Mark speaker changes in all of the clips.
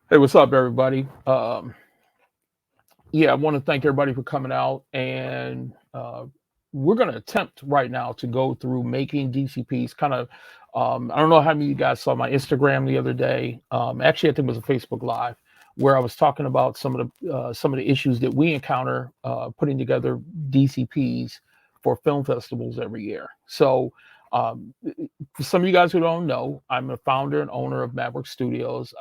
Speaker 1: Hey, what's up, everybody? Yeah, I want to thank everybody for coming out, and we're going to attempt right now to go through making DCPs. Kind of, I don't know how many of you guys saw my Instagram the other day. Actually, I think it was a Facebook Live where I was talking about some of the issues that we encounter putting together DCPs for film festivals every year. So. For some of you guys who don't know, I'm a founder and owner of Maverick Studios.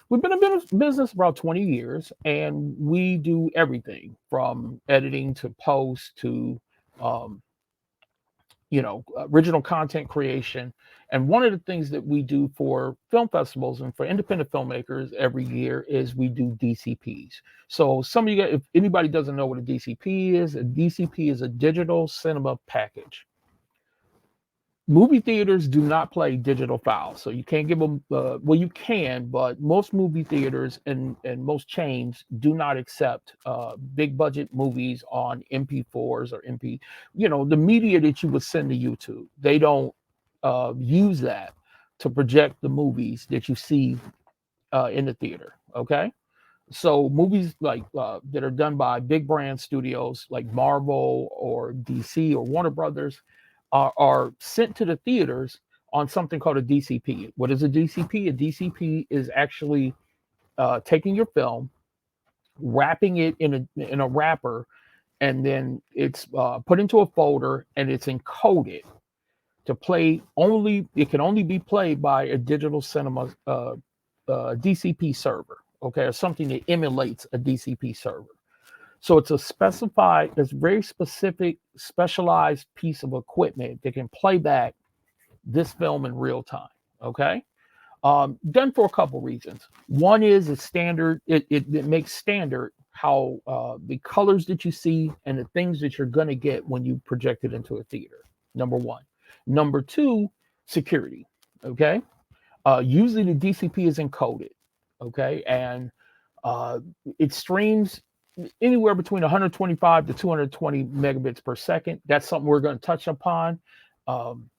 Speaker 1: We've been in business about 20 years, and we do everything from editing to post to, um, original content creation. And one of the things that we do for film festivals and for independent filmmakers every year is we do DCPs. So some of you guys, if anybody doesn't know what a DCP is a digital cinema package. Movie theaters do not play digital files, so you can't give them. Well, you can, but most movie theaters and most chains do not accept big budget movies on MP4s or MP. The media that you would send to YouTube. They don't use that to project the movies that you see in the theater. Okay, so movies like that are done by big brand studios like Marvel or DC or Warner Brothers are sent to the theaters on something called a DCP. What is a DCP? A DCP is actually taking your film, wrapping it in a wrapper, and then it's put into a folder and it's encoded to play only. It can only be played by a digital cinema DCP server, okay, or something that emulates a DCP server. So it's very specific, specialized piece of equipment that can play back this film in real time. Okay. Done for a couple reasons. One is it's standard, it makes standard how the colors that you see and the things that you're going to get when you project it into a theater. Number one. Number two, security. Okay. Usually the DCP is encoded. Okay. And uh, it streams anywhere between 125 to 220 megabits per second. That's something we're going to touch upon. Um,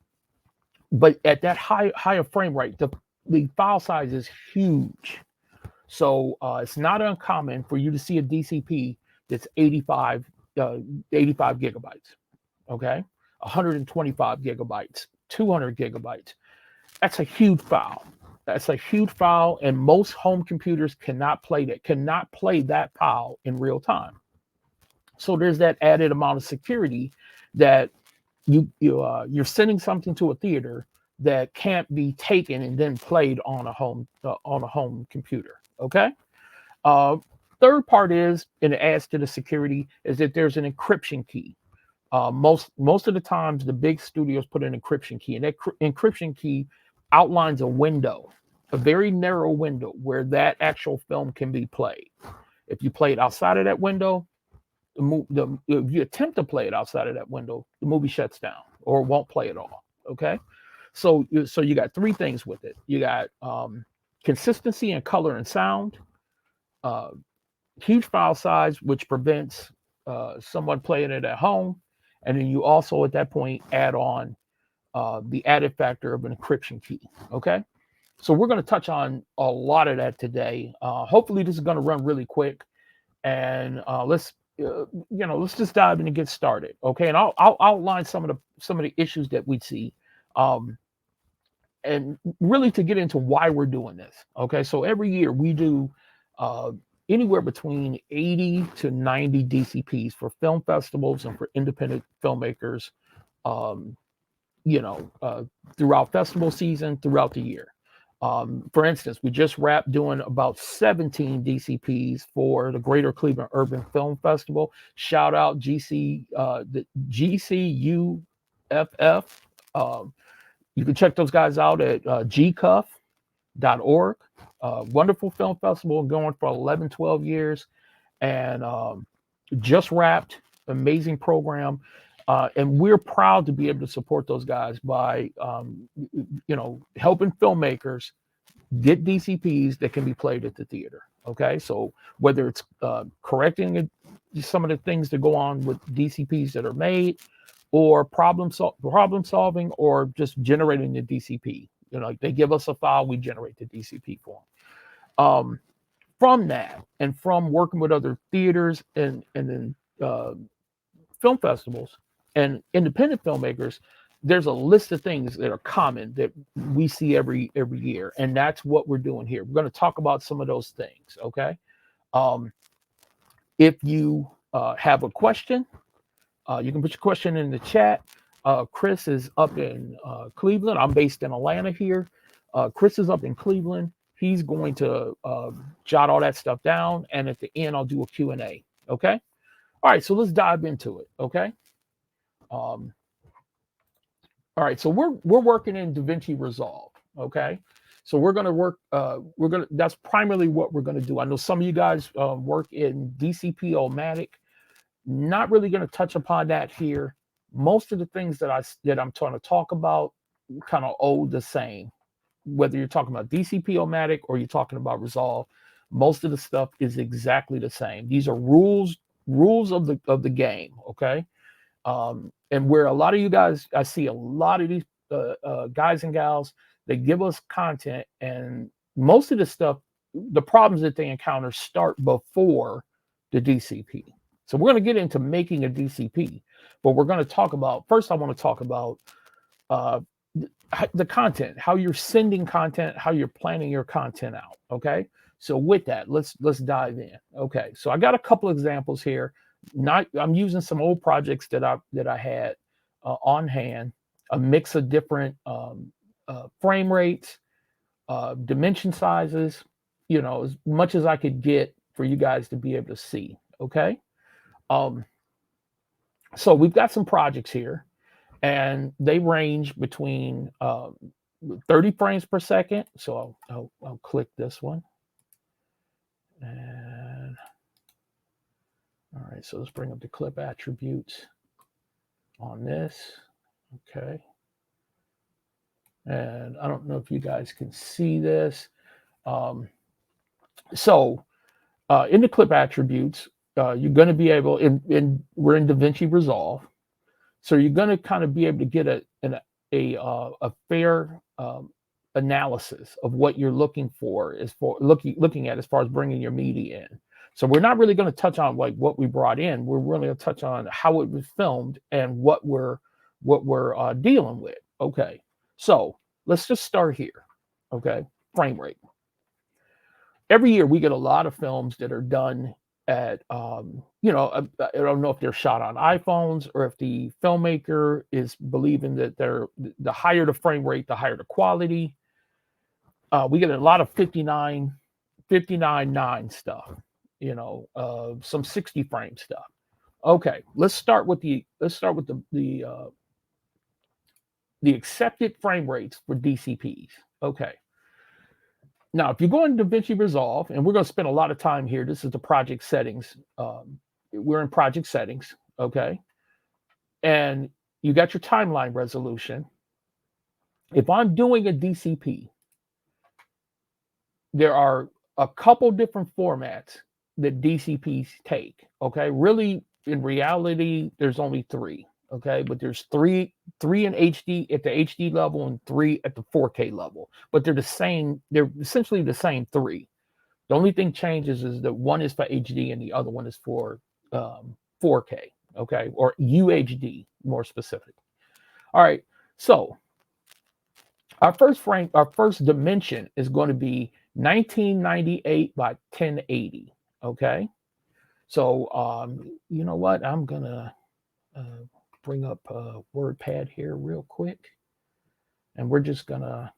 Speaker 1: but at that higher frame rate, the file size is huge. So it's not uncommon for you to see a DCP that's 85 gigabytes. Okay, 125 gigabytes, 200 gigabytes. That's a huge file. That's a huge file, and most home computers cannot play that file in real time. So there's that added amount of security that you're sending something to a theater that can't be taken and then played on a home computer. Okay. Uh, Third part is, and it adds to the security, is that there's an encryption key. Most of the times, the big studios put an encryption key, and that encryption key outlines a window, a very narrow window where that actual film can be played. If you play it outside of that window, if you attempt to play it outside of that window, the movie shuts down or won't play at all. Okay, so you got three things with it. You got consistency in color and sound, uh, huge file size, which prevents someone playing it at home, and then you also at that point add on the added factor of an encryption key. Okay, so we're going to touch on a lot of that today. Hopefully, this is going to run really quick, and let's just dive in and get started. Okay, and I'll outline some of the issues that we see, um, and really to get into why we're doing this. Okay, so every year we do uh, anywhere between 80 to 90 DCPs for film festivals and for independent filmmakers. Um, you know, uh, Throughout festival season, throughout the year. For instance, we just wrapped doing about 17 DCPs for the Greater Cleveland Urban Film Festival. Shout out the GCUFF. Um, you can check those guys out at gcuff.org. Wonderful film festival going for 11, 12 years. And just wrapped, amazing program. And we're proud to be able to support those guys by, helping filmmakers get DCPs that can be played at the theater. Okay, so whether it's correcting some of the things that go on with DCPs that are made, or problem solving, or just generating the DCP. They give us a file, we generate the DCP for them. From that, and from working with other theaters and then film festivals and independent filmmakers, there's a list of things that are common that we see every year, and that's what we're doing here. We're going to talk about some of those things. Okay. If you have a question, you can put your question in the chat. Chris is up in Cleveland. I'm based in Atlanta here. Chris is up in Cleveland. He's going to jot all that stuff down, and at the end, I'll do a Q&A. Okay. All right. So let's dive into it. Okay. All right. So we're working in Davinci Resolve. Okay. So we're going to work. That's primarily what we're going to do. I know some of you guys work in DCP-O-Matic. Not really going to touch upon that here. Most of the things that I'm trying to talk about kind of owe the same. Whether you're talking about DCP-O-Matic or you're talking about Resolve, most of the stuff is exactly the same. These are rules of the game. Okay. And where a lot of you guys, I see a lot of these guys and gals, they give us content, and most of the stuff, the problems that they encounter start before the DCP. So we're going to get into making a DCP, but we're going to talk about, first I want to talk about the content, how you're sending content, how you're planning your content out. Okay. So with that, let's dive in. Okay. So I got a couple examples here. I'm using some old projects that I had on hand, a mix of different frame rates, dimension sizes, as much as I could get for you guys to be able to see. Okay. So we've got some projects here, and they range between 30 frames per second. So I'll click this one. And all right, so let's bring up the clip attributes on this. Okay. And I don't know if you guys can see this. So in the clip attributes, you're going to be able, we're in Davinci Resolve. So you're going to kind of be able to get a fair analysis of what you're looking for, looking at as far as bringing your media in. So we're not really going to touch on like what we brought in. We're really going to touch on how it was filmed and what we're dealing with. Okay. So let's just start here. Okay. Frame rate. Every year we get a lot of films that are done at, I don't know if they're shot on iPhones or if the filmmaker is believing that the higher the frame rate, the higher the quality. We get a lot of 59.9 stuff, some 60 frame stuff. Okay, let's start with the accepted frame rates for DCPs. Okay. Now, if you go in Davinci Resolve, and we're going to spend a lot of time here, this is the project settings. We're in project settings, okay? And you got your timeline resolution. If I'm doing a DCP, there are a couple different formats that DCPs take, okay? Really, in reality, there's only three, okay? But there's three in HD at the HD level and 3 at the 4K level. But they're the same, they're essentially the same three. The only thing changes is that one is for HD and the other one is for 4K, okay? Or UHD, more specific. All right, so our first dimension is going to be 1998 by 1080, okay? So, you know what? I'm going to bring up a WordPad here real quick. And we're going to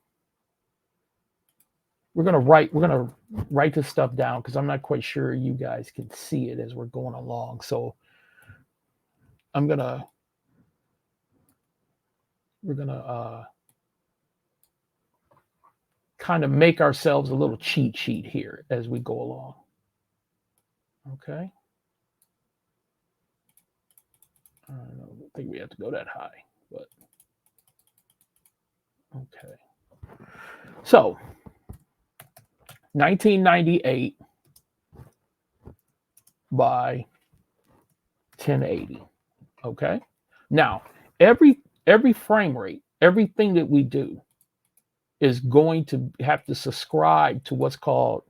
Speaker 1: write this stuff down because I'm not quite sure you guys can see it as we're going along. So we're going to kind of make ourselves a little cheat sheet here as we go along. Okay. I don't think we have to go that high, but okay. So 1998 by 1080. Okay. Now, every frame rate, everything that we do is going to have to subscribe to what's called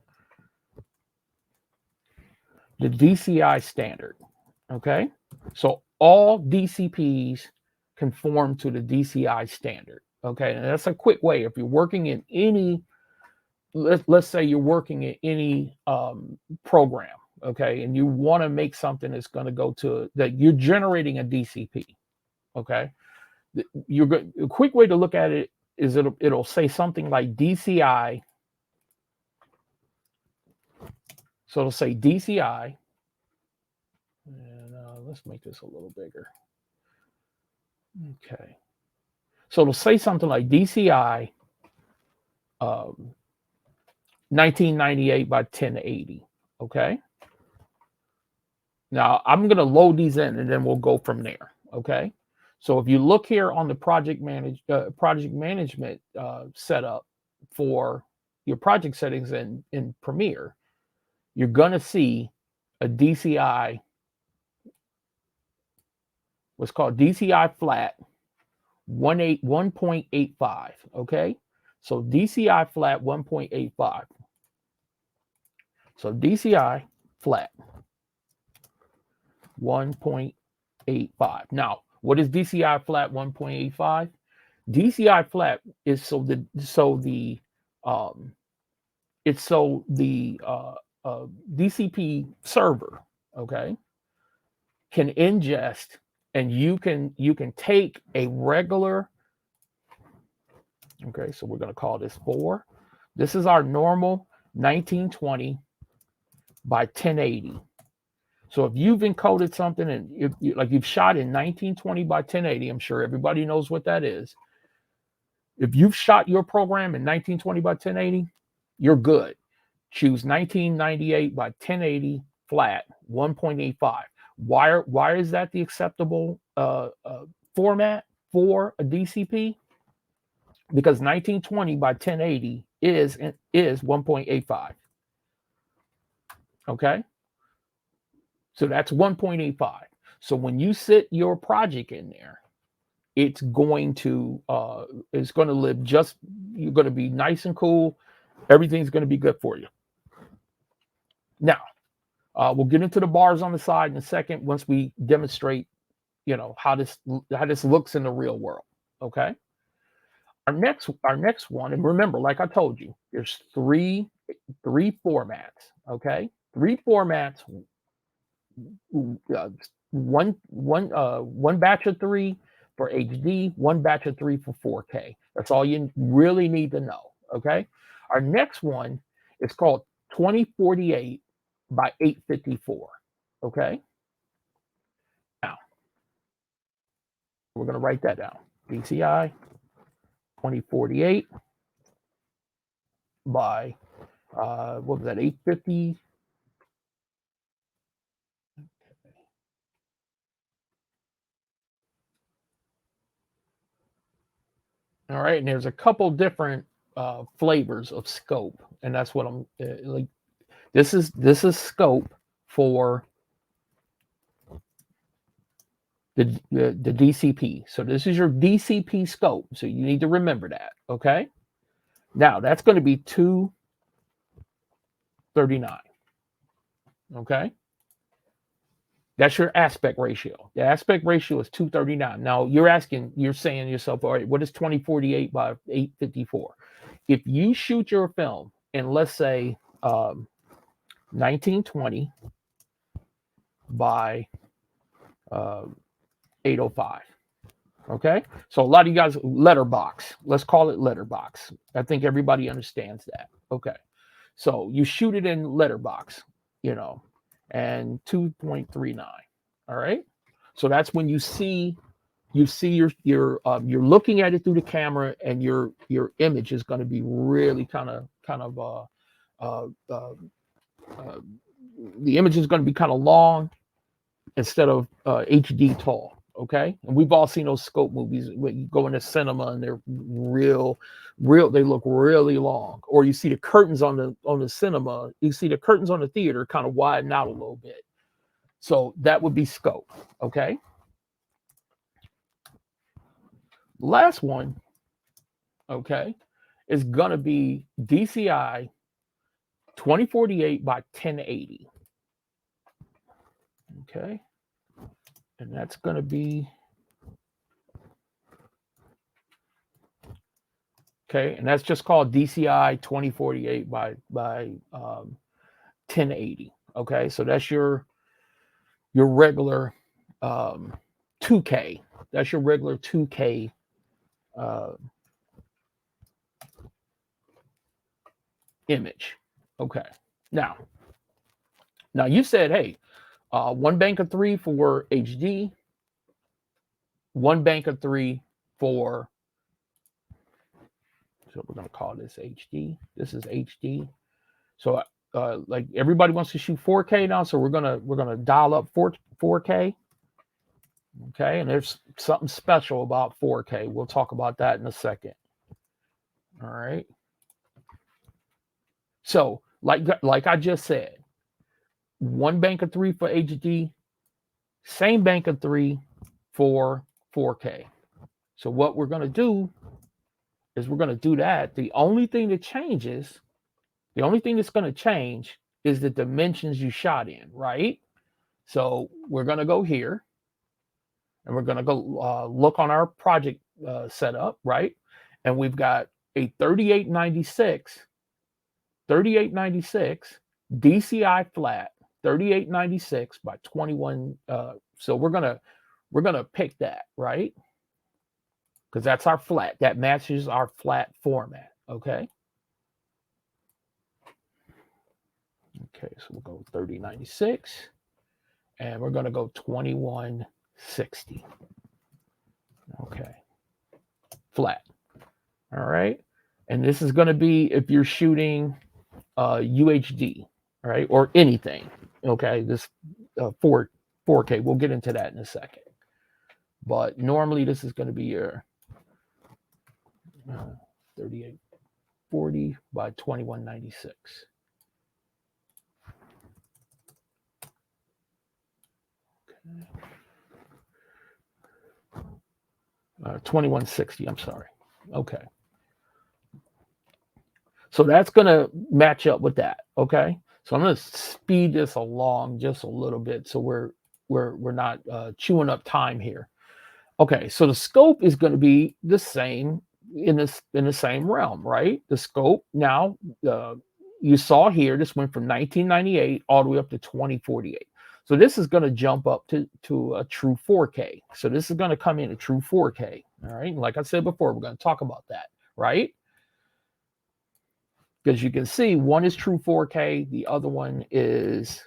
Speaker 1: the DCI standard. Okay, so all DCPs conform to the DCI standard. Okay, and that's a quick way. If you're working in any, let's say you're working in any program, okay, and you want to make something that's going to go to that you're generating a DCP. Okay, a quick way to look at it is it'll say something like DCI. So it'll say DCI, and let's make this a little bigger. Okay, so it'll say something like DCI 1998 by 1080. Okay. Now I'm going to load these in, and then we'll go from there. Okay. So if you look here on the project management setup for your project settings in Premiere, you're going to see a DCI, what's called DCI flat 1.85. Okay. So DCI flat 1.85. So DCI flat 1.85. Now, what is DCI flat 1.85? DCI flat is the DCP server, okay, can ingest, and you can take a regular. Okay, so we're going to call this 4. This is our normal 1920 by 1080. So if you've encoded something and you've shot in 1920 by 1080, I'm sure everybody knows what that is. If you've shot your program in 1920 by 1080, you're good. Choose 1998 by 1080 flat 1.85. Why is that the acceptable format for a DCP? Because 1920 by 1080 is 1.85. Okay, so that's 1.85. So when you sit your project in there, it's going to live just. You're going to be nice and cool. Everything's going to be good for you. Now, we'll get into the bars on the side in a second once we demonstrate, how this looks in the real world. Okay. Our next one, and remember, like I told you, there's three formats. Okay, 3 formats. One batch of 3 for HD, 1 batch of 3 for 4K. That's all you really need to know. Okay. Our next one is called 2048 by 854. Okay. Now we're going to write that down. DCI 2048 by what was that, 850? All right, and there's a couple different flavors of scope, and that's what I'm like. This is scope for the DCP. So this is your DCP scope. So you need to remember that. Okay. Now that's going to be 239. Okay. That's your aspect ratio. The aspect ratio is 239. Now you're saying to yourself, all right, what is 2048 by 854? If you shoot your film in, let's say, 1920 by 805. Okay, so a lot of you guys, letterbox. Let's call it letterbox. I think everybody understands that. Okay, so you shoot it in letterbox, and 2.39. All right, so that's when you see you're looking at it through the camera, and your image is going to be really the image is going to be kind of long instead of HD tall. Okay, and we've all seen those scope movies when you go into cinema and they're real. They look really long. Or you see the curtains on the cinema. You see the curtains on the theater kind of widen out a little bit. So that would be scope. Okay. Last one, okay, is gonna be DCI 2048 by 1080. Okay. And that's going to be, okay, and that's just called DCI 2048 by 1080. Okay, so that's your regular 2K. That's your regular 2K image. Okay. Now you said, hey, one bank of 3 for HD, one bank of 3 for, so we're going to call this HD. This is HD. So like everybody wants to shoot 4K now, so we're gonna dial up 4K. Okay, and there's something special about 4K. We'll talk about that in a second. All right. So like I just said, one bank of 3 for HD, same bank of 3 for 4K. So what we're gonna do is we're gonna do that. The only thing that changes, the only thing that's gonna change is the dimensions you shot in, right? So we're gonna go here. And we're going to go look on our project setup, right? And we've got a 3896 DCI flat, 3896 by 21. So we're gonna pick that, right? Because that's our flat. That matches our flat format. Okay. Okay, so we'll go 3096, and we're gonna go 2160. Okay, flat. All right, and this is going to be if you're shooting UHD, all right, or anything. Okay, this 4K. We'll get into that in a second. But normally this is going to be your 3840 by 2196. Okay. 2160. I'm sorry. Okay. So that's going to match up with that. Okay. So I'm going to speed this along just a little bit so we're not chewing up time here. Okay. So the scope is going to be the same in the same realm, right? The scope now, you saw here, this went from 1998 all the way up to 2048. So this is going to jump up to a true 4K. So this is going to come in a true 4K. All right. And like I said before, we're going to talk about that, right? Because you can see one is true 4K, the other one is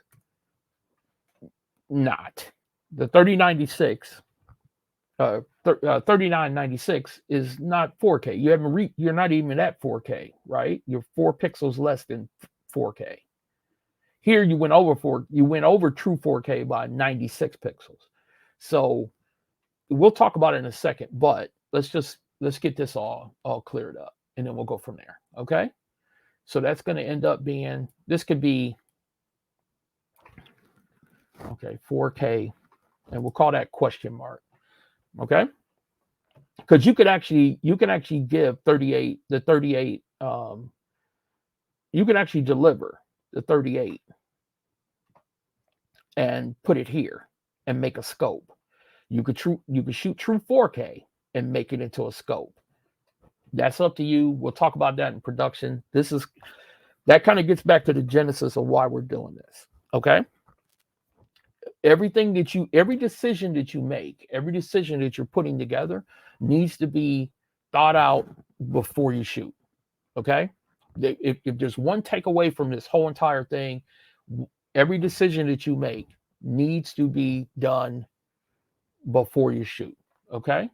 Speaker 1: not. The 3996 is not 4K. You're not even at 4K, right? You're 4 pixels less than 4K. Here you went over true 4K by 96 pixels. So we'll talk about it in a second, but let's get this all cleared up, and then we'll go from there. Okay. So that's going to end up being, this could be, okay, 4K, and we'll call that question mark. Okay. Because you can actually give 38, you can actually deliver the 38 and put it here and make a scope. You could shoot true 4K and make it into a scope. That's up to you. We'll talk about that in production. That kind of gets back to the genesis of why we're doing this. Okay. Every decision that you make, every decision that you're putting together needs to be thought out before you shoot. Okay. If there's one takeaway from this whole entire thing, every decision that you make needs to be done before you shoot. Okay.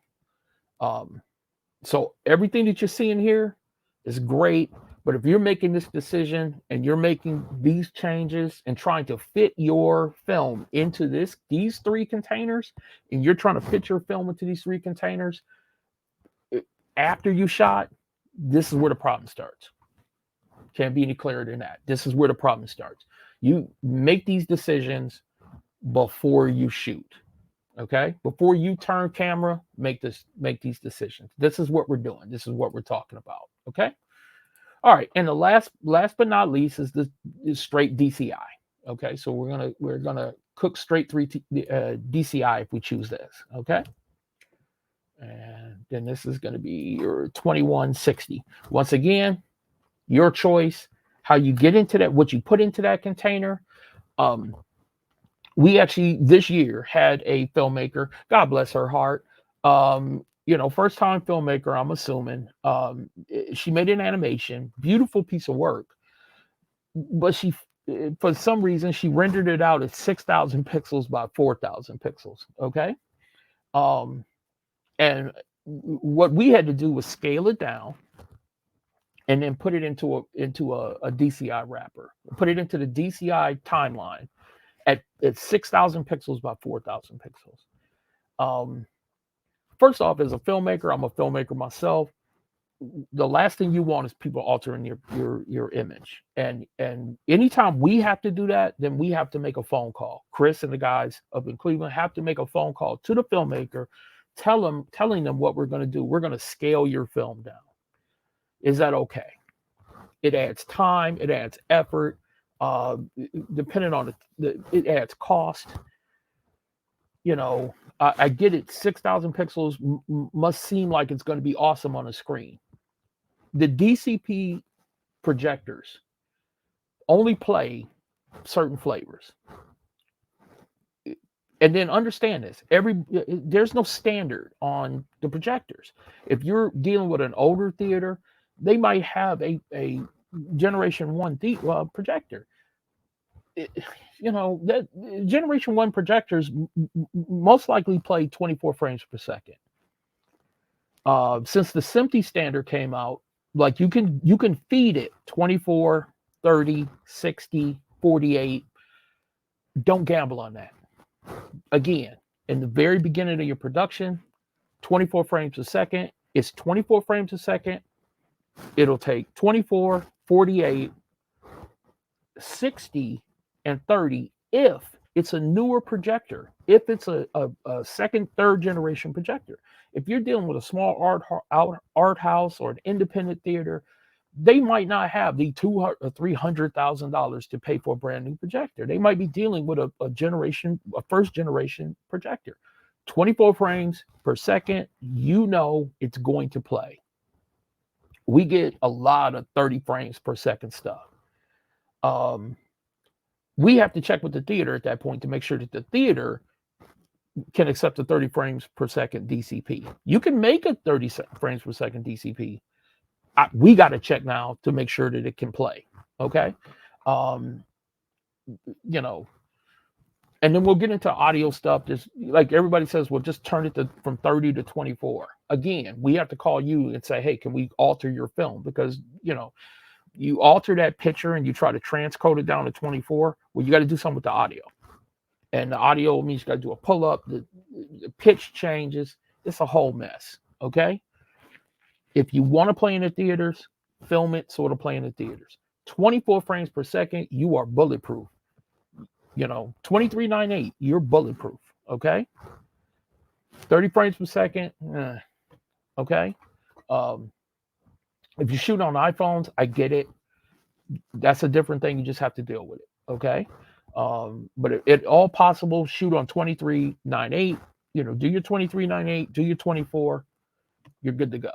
Speaker 1: So everything that you're seeing here is great, but if you're making this decision and you're making these changes and trying to fit your film into these 3 containers, and you're trying to fit your film into these 3 containers after you shot, this is where the problem starts. Can't be any clearer than that. This is where the problem starts. You make these decisions before you shoot. Okay, before you turn camera, make these decisions. This is what we're doing. This is what we're talking about. Okay, all right. And the last but not least is straight DCI. Okay, so we're gonna cook straight through DCI if we choose this. Okay. And then this is going to be your 2160. Once again, your choice, how you get into that, what you put into that container. We actually this year had a filmmaker, God bless her heart. First time filmmaker, I'm assuming. She made an animation, beautiful piece of work, but she, for some reason, she rendered it out at 6,000 pixels by 4,000 pixels. Okay. And what we had to do was scale it down and then put it into a DCI wrapper, put it into the DCI timeline at 6,000 pixels by 4,000 pixels. First off, as a filmmaker, I'm a filmmaker myself. The last thing you want is people altering your image. And anytime we have to do that, then we have to make a phone call. Chris and the guys up in Cleveland have to make a phone call to the filmmaker, telling them what we're going to do. We're going to scale your film down. Is that okay? It adds time, it adds effort, depending on it adds cost. I get it. 6,000 pixels must seem like it's going to be awesome on a screen. The DCP projectors only play certain flavors. And then understand this, there's no standard on the projectors. If you're dealing with an older theater, they might have a generation 1 projector. That generation 1 projectors most likely play 24 frames per second. Since the SMPTE standard came out, like you can feed it 24, 30, 60, 48. Don't gamble on that. Again, in the very beginning of your production, 24 frames a second. It's 24 frames a second. It'll take 24, 48, 60, and 30 if it's a newer projector, if it's a second, third generation projector. If you're dealing with a small art house or an independent theater, they might not have the $200,000 or $300,000 to pay for a brand new projector. They might be dealing with a first generation projector. 24 frames per second, it's going to play. We get a lot of 30 frames per second stuff. We have to check with the theater at that point to make sure that the theater can accept the 30 frames per second DCP. You can make a 30 frames per second DCP. We got to check now to make sure that it can play. Okay. And then we'll get into audio stuff. Just like everybody says, well, just turn it from 30 to 24. Again, we have to call you and say, hey, can we alter your film? Because, you alter that picture and you try to transcode it down to 24. Well, you got to do something with the audio. And the audio means you got to do a pull up, the pitch changes. It's a whole mess. Okay. If you want to play in the theaters, film it so it'll play in the theaters. 24 frames per second, you are bulletproof. 2398, you're bulletproof. Okay. 30 frames per second. Okay. If you shoot on iPhones, I get it. That's a different thing. You just have to deal with it. Okay. But it all possible. Shoot on 2398. Do your 2398. Do your 24. You're good to go.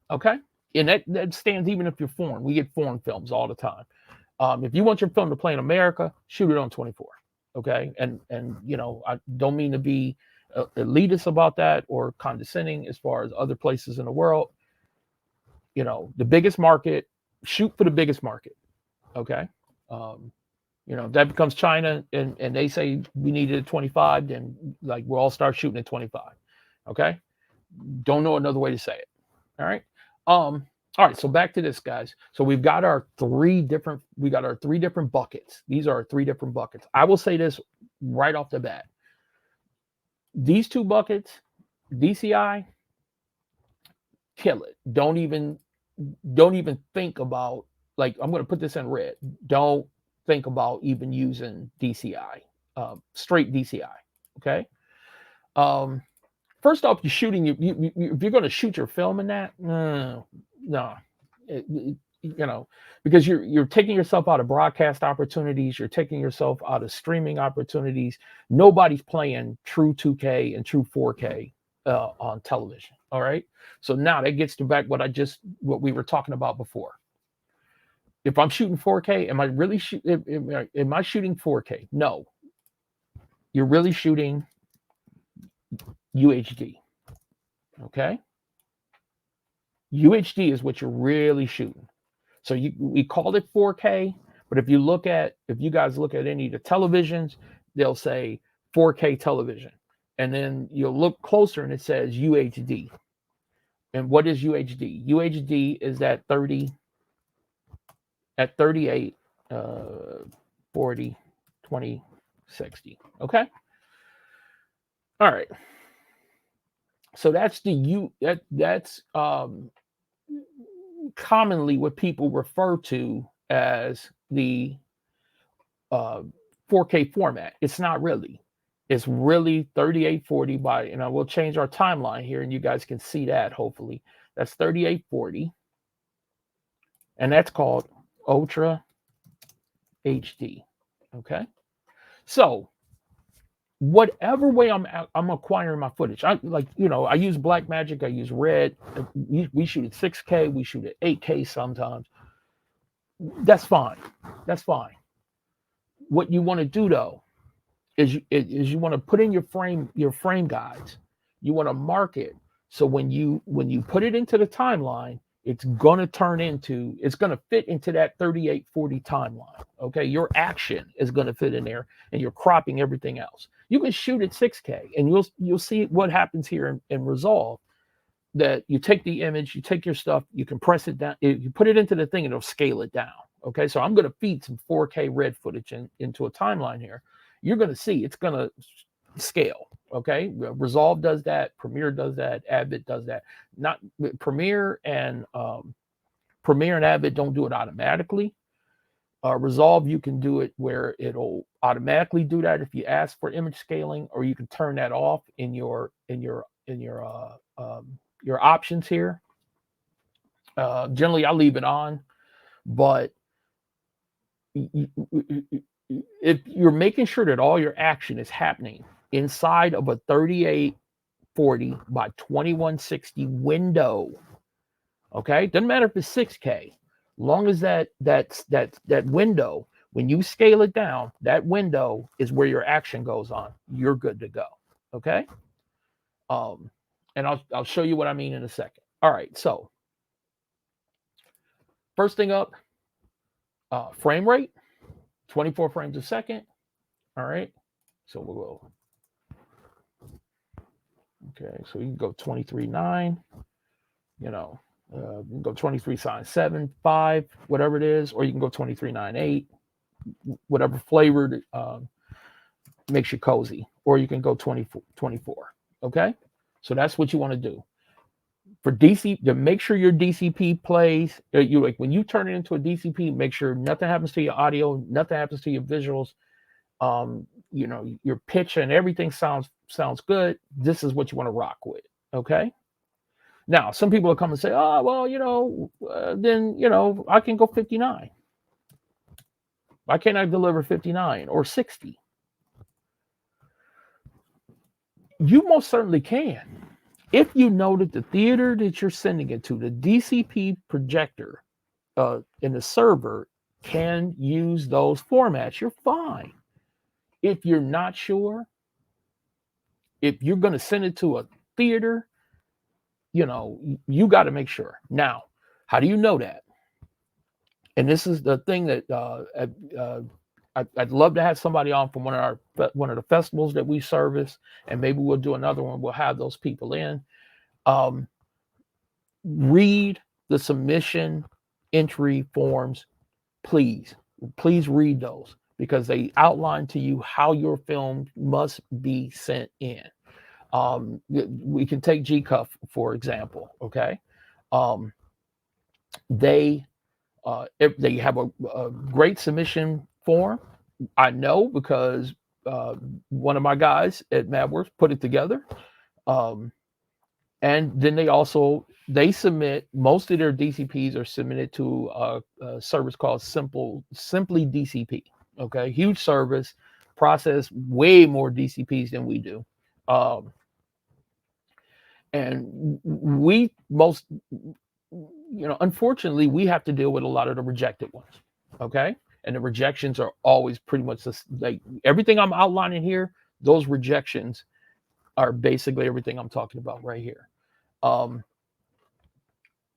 Speaker 1: Okay. And that stands even if you're foreign. We get foreign films all the time. If you want your film to play in America, shoot it on 24. Okay. And I don't mean to be elitist about that or condescending as far as other places in the world. The biggest market, shoot for the biggest market. Okay. That becomes China and they say we needed a 25, then we'll all start shooting at 25. Okay. Don't know another way to say it. All right. All right. So back to this, guys. So we've got our three different buckets. These are our 3 different buckets. I will say this right off the bat. These 2 buckets, DCI, kill it. Don't even think about, I'm going to put this in red. Don't think about even using DCI, straight DCI. Okay. First off, you're shooting. If you're going to shoot your film in that, no. because you're taking yourself out of broadcast opportunities, you're taking yourself out of streaming opportunities. Nobody's playing true 2K and true 4K on television. All right. So now that gets to back what we were talking about before. If I'm shooting 4K, am I really am I shooting 4K? No. You're really shooting UHD. Okay. UHD is what you're really shooting. So we called it 4K, but if you guys look at any of the televisions, they'll say 4K television. And then you'll look closer and it says UHD. And what is UHD? UHD is at 38, 40, 20, 60. Okay. All right. So that's that's commonly what people refer to as the 4K format. It's not really. It's really 3840 by, and I will change our timeline here and you guys can see that hopefully. That's 3840. And that's called Ultra HD. Okay. So whatever way I'm acquiring my footage, I use Blackmagic, I use Red. We shoot at 6K, we shoot at 8K sometimes. That's fine. That's fine. What you want to do though is you want to put in your frame guides. You want to mark it so when you put it into the timeline, it's going to fit into that 3840 timeline. Okay, your action is going to fit in there, and you're cropping everything else. You can shoot at 6K, and you'll see what happens here in Resolve. That you take the image, you take your stuff, you compress it down, you put it into the thing, and it'll scale it down. Okay, so I'm going to feed some 4K red footage into a timeline here. You're going to see it's going to scale. Okay, Resolve does that, Premiere does that, Avid does that. Not Premiere and Avid don't do it automatically. Resolve, you can do it where it'll automatically do that if you ask for image scaling, or you can turn that off in your options here. Generally, I leave it on, but if you're making sure that all your action is happening inside of a 3840 by 2160 window, okay, doesn't matter if it's 6K, long as that window, when you scale it down, that window is where your action goes on, you're good to go. Okay. And I'll show you what I mean in a second. All right, so first thing up, frame rate, 24 frames a second. All right, so we'll go. Okay, so you can go 23.9, you can go 23.7, 5, whatever it is, or you can go 23.9.8, whatever flavored makes you cozy, or you can go 24. Okay, so that's what you want to do. For DC, to make sure your DCP plays, when you turn it into a DCP, make sure nothing happens to your audio, nothing happens to your visuals. Your pitch and everything sounds good. This is what you want to rock with. Okay. Now, some people will come and say, oh, well, then I can go 59. Why can't I deliver 59 or 60? You most certainly can. If you know that the theater that you're sending it to, the DCP projector in the server, can use those formats, you're fine. If you're not sure, if you're going to send it to a theater, you got to make sure. Now, how do you know that? And this is the thing that I'd love to have somebody on from one of the festivals that we service, and maybe we'll do another one. We'll have those people in. Read the submission entry forms, please read those, because they outline to you how your film must be sent in. We can take GCUF for example. Okay, if they have a great submission form, I know because one of my guys at MadWorks put it together. And then they submit, most of their DCPs are submitted to a service called Simply DCP. Okay, huge service, process way more DCPs than we do. And we most, unfortunately, we have to deal with a lot of the rejected ones. Okay, and the rejections are always pretty much like everything I'm outlining here. Those rejections are basically everything I'm talking about right here.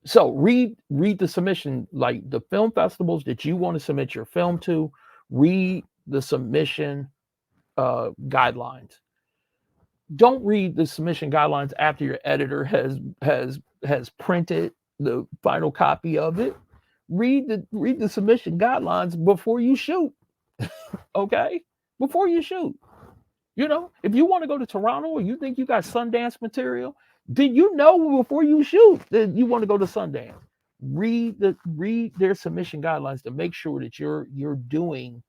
Speaker 1: So read the submission, like the film festivals that you want to submit your film to. Read the submission guidelines. Don't read the submission guidelines after your editor has printed the final copy of it. Read the submission guidelines before you shoot. Okay, before you shoot. If you want to go to Toronto or you think you got Sundance material, then before you shoot that you want to go to Sundance. Read their submission guidelines to make sure that you're doing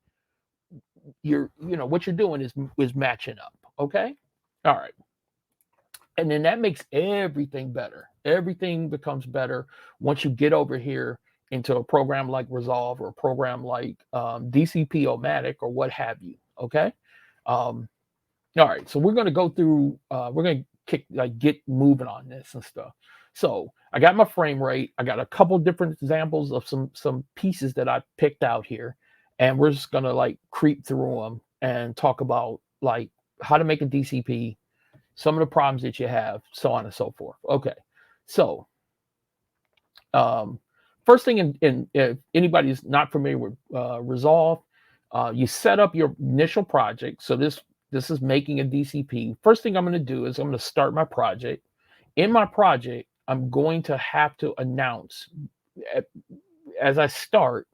Speaker 1: what you're doing is matching up. Okay, all right, and then that makes everything better. Everything becomes better once you get over here into a program like Resolve or a program like DCP-O-Matic or what have you. Okay. All right, so we're going to go through. We're going to get moving on this and stuff. So I got my frame rate. I got a couple different examples of some pieces that I picked out here, and we're just going to creep through them and talk about how to make a DCP, some of the problems that you have, so on and so forth. Okay, so first thing, if anybody's not familiar with Resolve, you set up your initial project. So this is making a DCP. First thing I'm going to do is I'm going to start my project. In my project, I'm going to have to announce as I start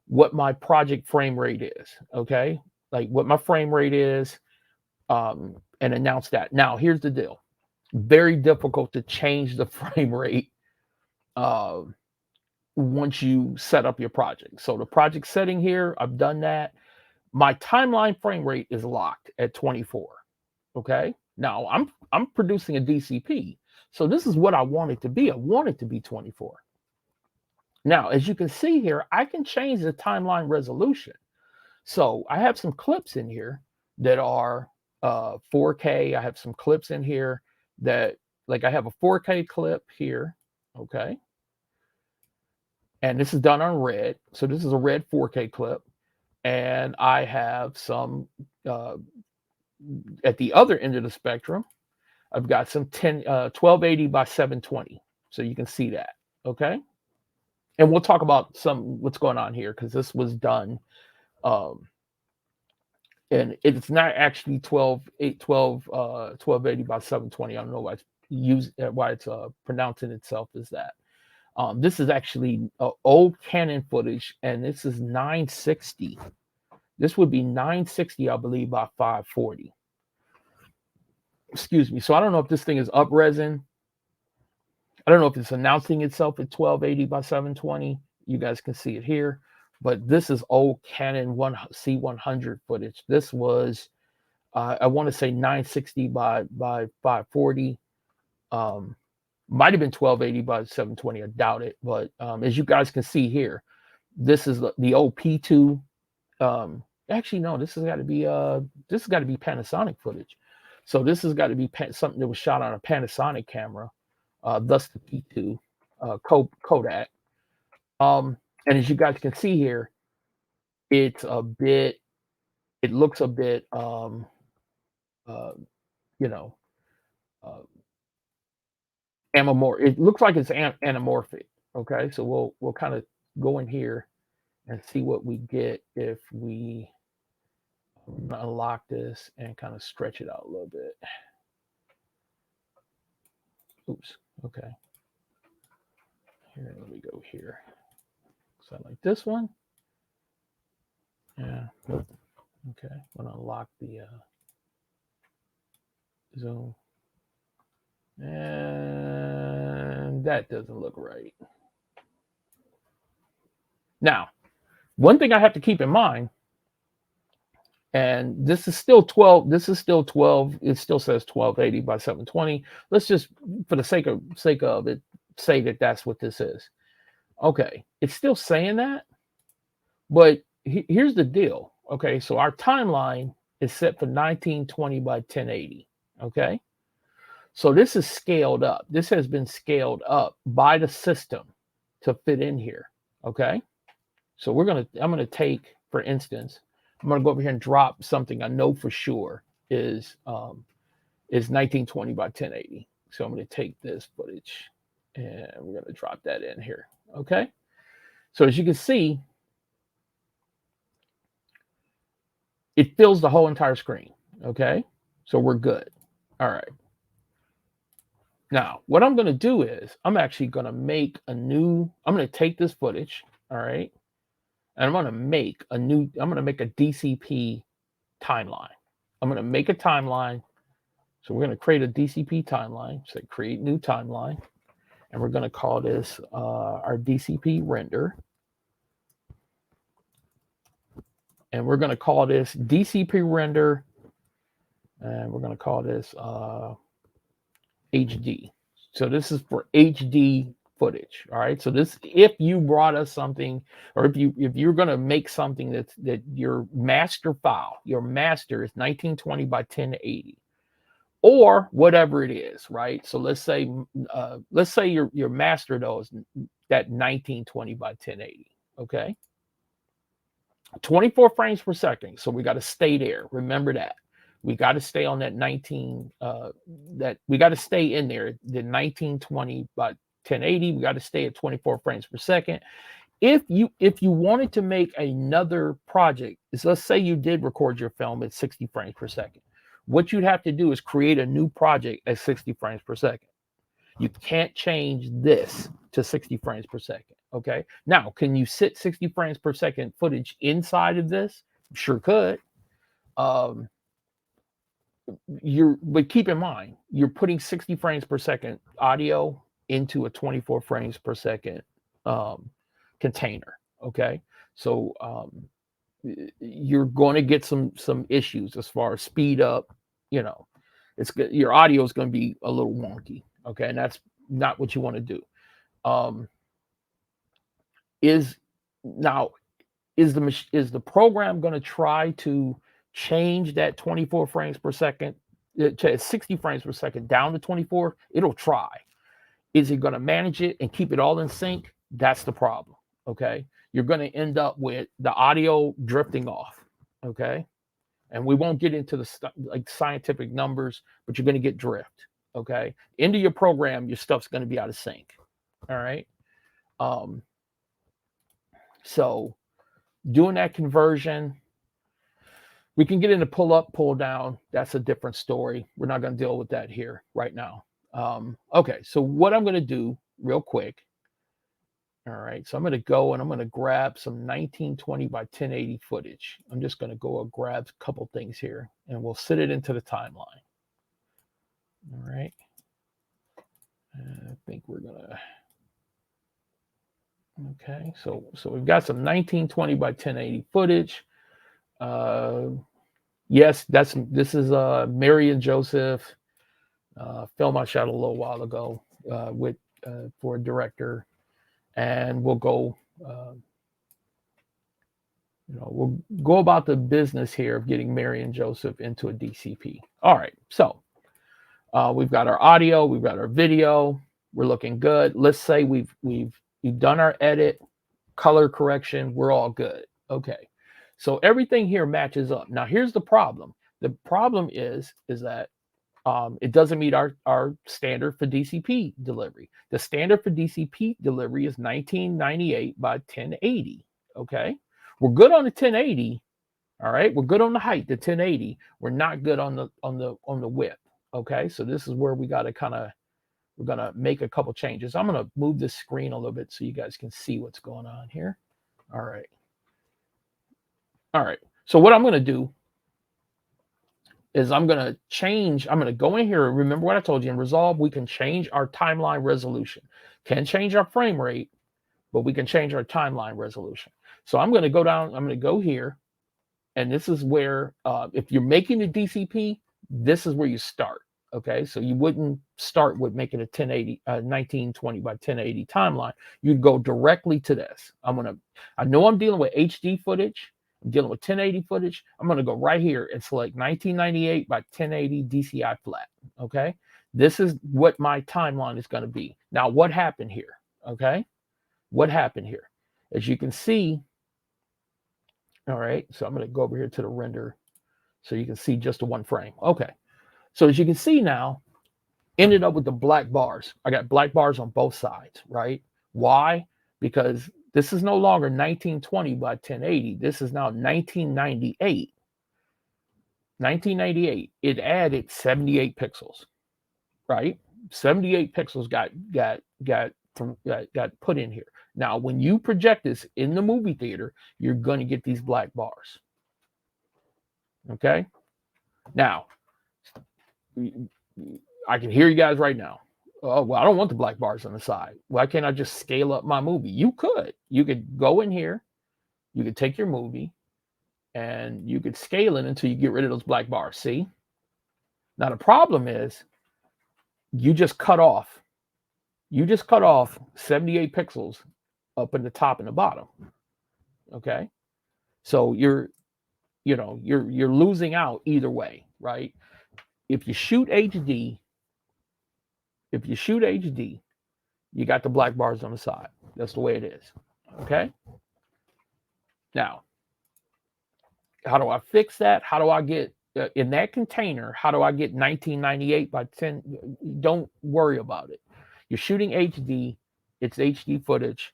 Speaker 1: what my project frame rate is. Okay, like what my frame rate is, and announce that. Now, here's the deal. Very difficult to change the frame rate once you set up your project. So the project setting here, I've done that. My timeline frame rate is locked at 24. Okay. Now I'm producing a DCP. So this is what I want it to be. I want it to be 24. Now, as you can see here, I can change the timeline resolution. So I have some clips in here that are 4K. I have some clips in here that, I have a 4K clip here. Okay. And this is done on red. So this is a red 4K clip. And I have some at the other end of the spectrum, I've got some 1280 by 720. So you can see that. Okay. And we'll talk about what's going on here, because this was done. And it's not actually 1280 by 720. I don't know why it's pronouncing itself as that. This is actually old Canon footage, and this is 960. This would be 960, I believe, by 540. Excuse me. So I don't know if this thing is up-resing. I don't know if it's announcing itself at 1280 by 720. You guys can see it here. But this is old Canon C100 footage. This was, I want to say 960 by 540. Might have been 1280 by 720. I doubt it. But as you guys can see here, this is the old P2. Actually, no, this has got to be Panasonic footage. So this has got to be something that was shot on a Panasonic camera, thus the P2 Kodak. And as you guys can see here, it looks a bit, anamorphic. It looks like it's anamorphic. Okay, so we'll kind of go in here and see what we get if we unlock this and kind of stretch it out a little bit. Oops. Okay. Here, let me go here. So I like this one. Yeah. Nope. Okay. I'm gonna unlock the zoom. And that doesn't look right. Now, one thing I have to keep in mind, And this is still 12. This is still 12. It still says 1280 by 720. Let's just, for the sake of it, say that that's what this is. Okay, it's still saying that, but here's the deal. Okay, so our timeline is set for 1920 by 1080. Okay, so this is scaled up. This has been scaled up by the system to fit in here. Okay, so I'm gonna take, for instance, I'm gonna go over here and drop something I know for sure is 1920 by 1080. So I'm gonna take this footage and we're gonna drop that in here. Okay, so as you can see, it fills the whole entire screen. Okay, so we're good. All right. Now, what I'm going to do is I'm actually going to make a new, I'm going to take this footage, all right, and I'm going to make a DCP timeline. I'm going to make a timeline. So we're going to create a DCP timeline. So create new timeline. And we're going to call this our DCP render. And we're going to call this DCP render. And we're going to call this HD. So this is for HD footage. All right. So this, if you brought us something, or if you're going to make something that your master file, your master is 1920 by 1080, or whatever it is, right? So let's say your master though is that 1920 by 1080. Okay. 24 frames per second. So we got to stay there. Remember that. We got to stay on that that we got to stay in there, the 1920 by 1080. We got to stay at 24 frames per second. If you wanted to make another project, so let's say you did record your film at 60 frames per second. What you'd have to do is create a new project at 60 frames per second. You can't change this to 60 frames per second. Okay. Now, can you sit 60 frames per second footage inside of this? Sure could. But keep in mind, you're putting 60 frames per second audio into a 24 frames per second container. Okay. So you're going to get some issues as far as speed up. You know, it's good. Your audio is going to be a little wonky. Okay. And that's not what you want to do. Is the program going to try to change that 24 frames per second to 60 frames per second down to 24? It'll try. Is it going to manage it and keep it all in sync? That's the problem. Okay. You're going to end up with the audio drifting off. Okay. And we won't get into the like scientific numbers, but you're going to get drift. Okay. Into your program, your stuff's going to be out of sync. All right. So doing that conversion, we can get into pull up, pull down. That's a different story. We're not going to deal with that here right now. Okay, so what I'm going to do real quick. All right, so I'm going to go and I'm going to grab some 1920 by 1080 footage. I'm just going to go and grab a couple things here and we'll sit it into the timeline. All right. I think we're going to. Okay, so we've got some 1920 by 1080 footage. Yes, this is Mary and Joseph film I shot a little while ago with for a director, and we'll go we'll go about the business here of getting Mary and Joseph into a DCP. All right, so we've got our audio, we've got our video, we're looking good. Let's say we've done our edit, color correction, we're all good. Okay. So everything here matches up. Now here's the problem. The problem is that it doesn't meet our standard for DCP delivery. The standard for DCP delivery is 1998 by 1080. Okay. We're good on the 1080. All right. We're good on the height, the 1080. We're not good on the width. Okay. So this is where we got to we're going to make a couple changes. I'm going to move this screen a little bit so you guys can see what's going on here. All right. All right. So what I'm going to do is I'm going to go in here. Remember what I told you in Resolve, we can change our timeline resolution. Can change our frame rate, but we can change our timeline resolution. So I'm going to go down. I'm going to go here And this is where, if you're making a DCP, this is where you start. Okay, so you wouldn't start with making a 1920 by 1080 timeline. You'd go directly to this. I know I'm dealing with HD footage. I'm dealing with 1080 footage. I'm gonna go right here and select 1998 by 1080 DCI flat. Okay, this is what my timeline is gonna be. Now, what happened here? Okay, what happened here? As you can see, all right, so I'm gonna go over here to the render so you can see just the one frame. Okay, so as you can see now, ended up with the black bars. I got black bars on both sides, right? Why? Because this is no longer 1920 by 1080. This is now 1998. 1998. It added 78 pixels, right? 78 pixels got put in here. Now, when you project this in the movie theater, you're going to get these black bars. Okay? Now, I can hear you guys right now. Oh, well, I don't want the black bars on the side. Why can't I just scale up my movie? You could. You could go in here. You could take your movie and you could scale it until you get rid of those black bars. See? Now, the problem is you just cut off 78 pixels up in the top and the bottom. Okay? So you're losing out either way, right? If you shoot HD, you got the black bars on the side. That's the way it is. Okay? Now, how do I fix that? How do I get in that container? How do I get 1998 by 10? Don't worry about it. You're shooting HD. It's HD footage.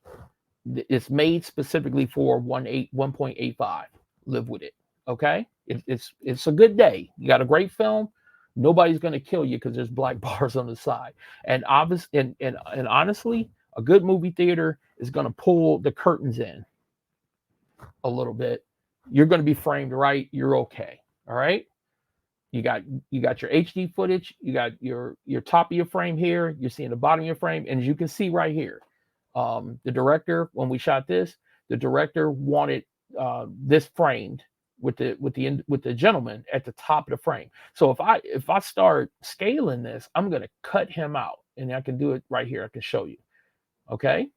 Speaker 1: It's made specifically for 1.85. Live with it. Okay? It's a good day. You got a great film. Nobody's going to kill you because there's black bars on the side. And honestly, a good movie theater is going to pull the curtains in a little bit. You're going to be framed right. You're okay. All right. You got your HD footage. You got your top of your frame here. You're seeing the bottom of your frame, and as you can see right here, the director, when we shot this, the director wanted this framed with the gentleman at the top of the frame. So if I start scaling this, I'm going to cut him out, and I can do it right here. I can show you. Okay.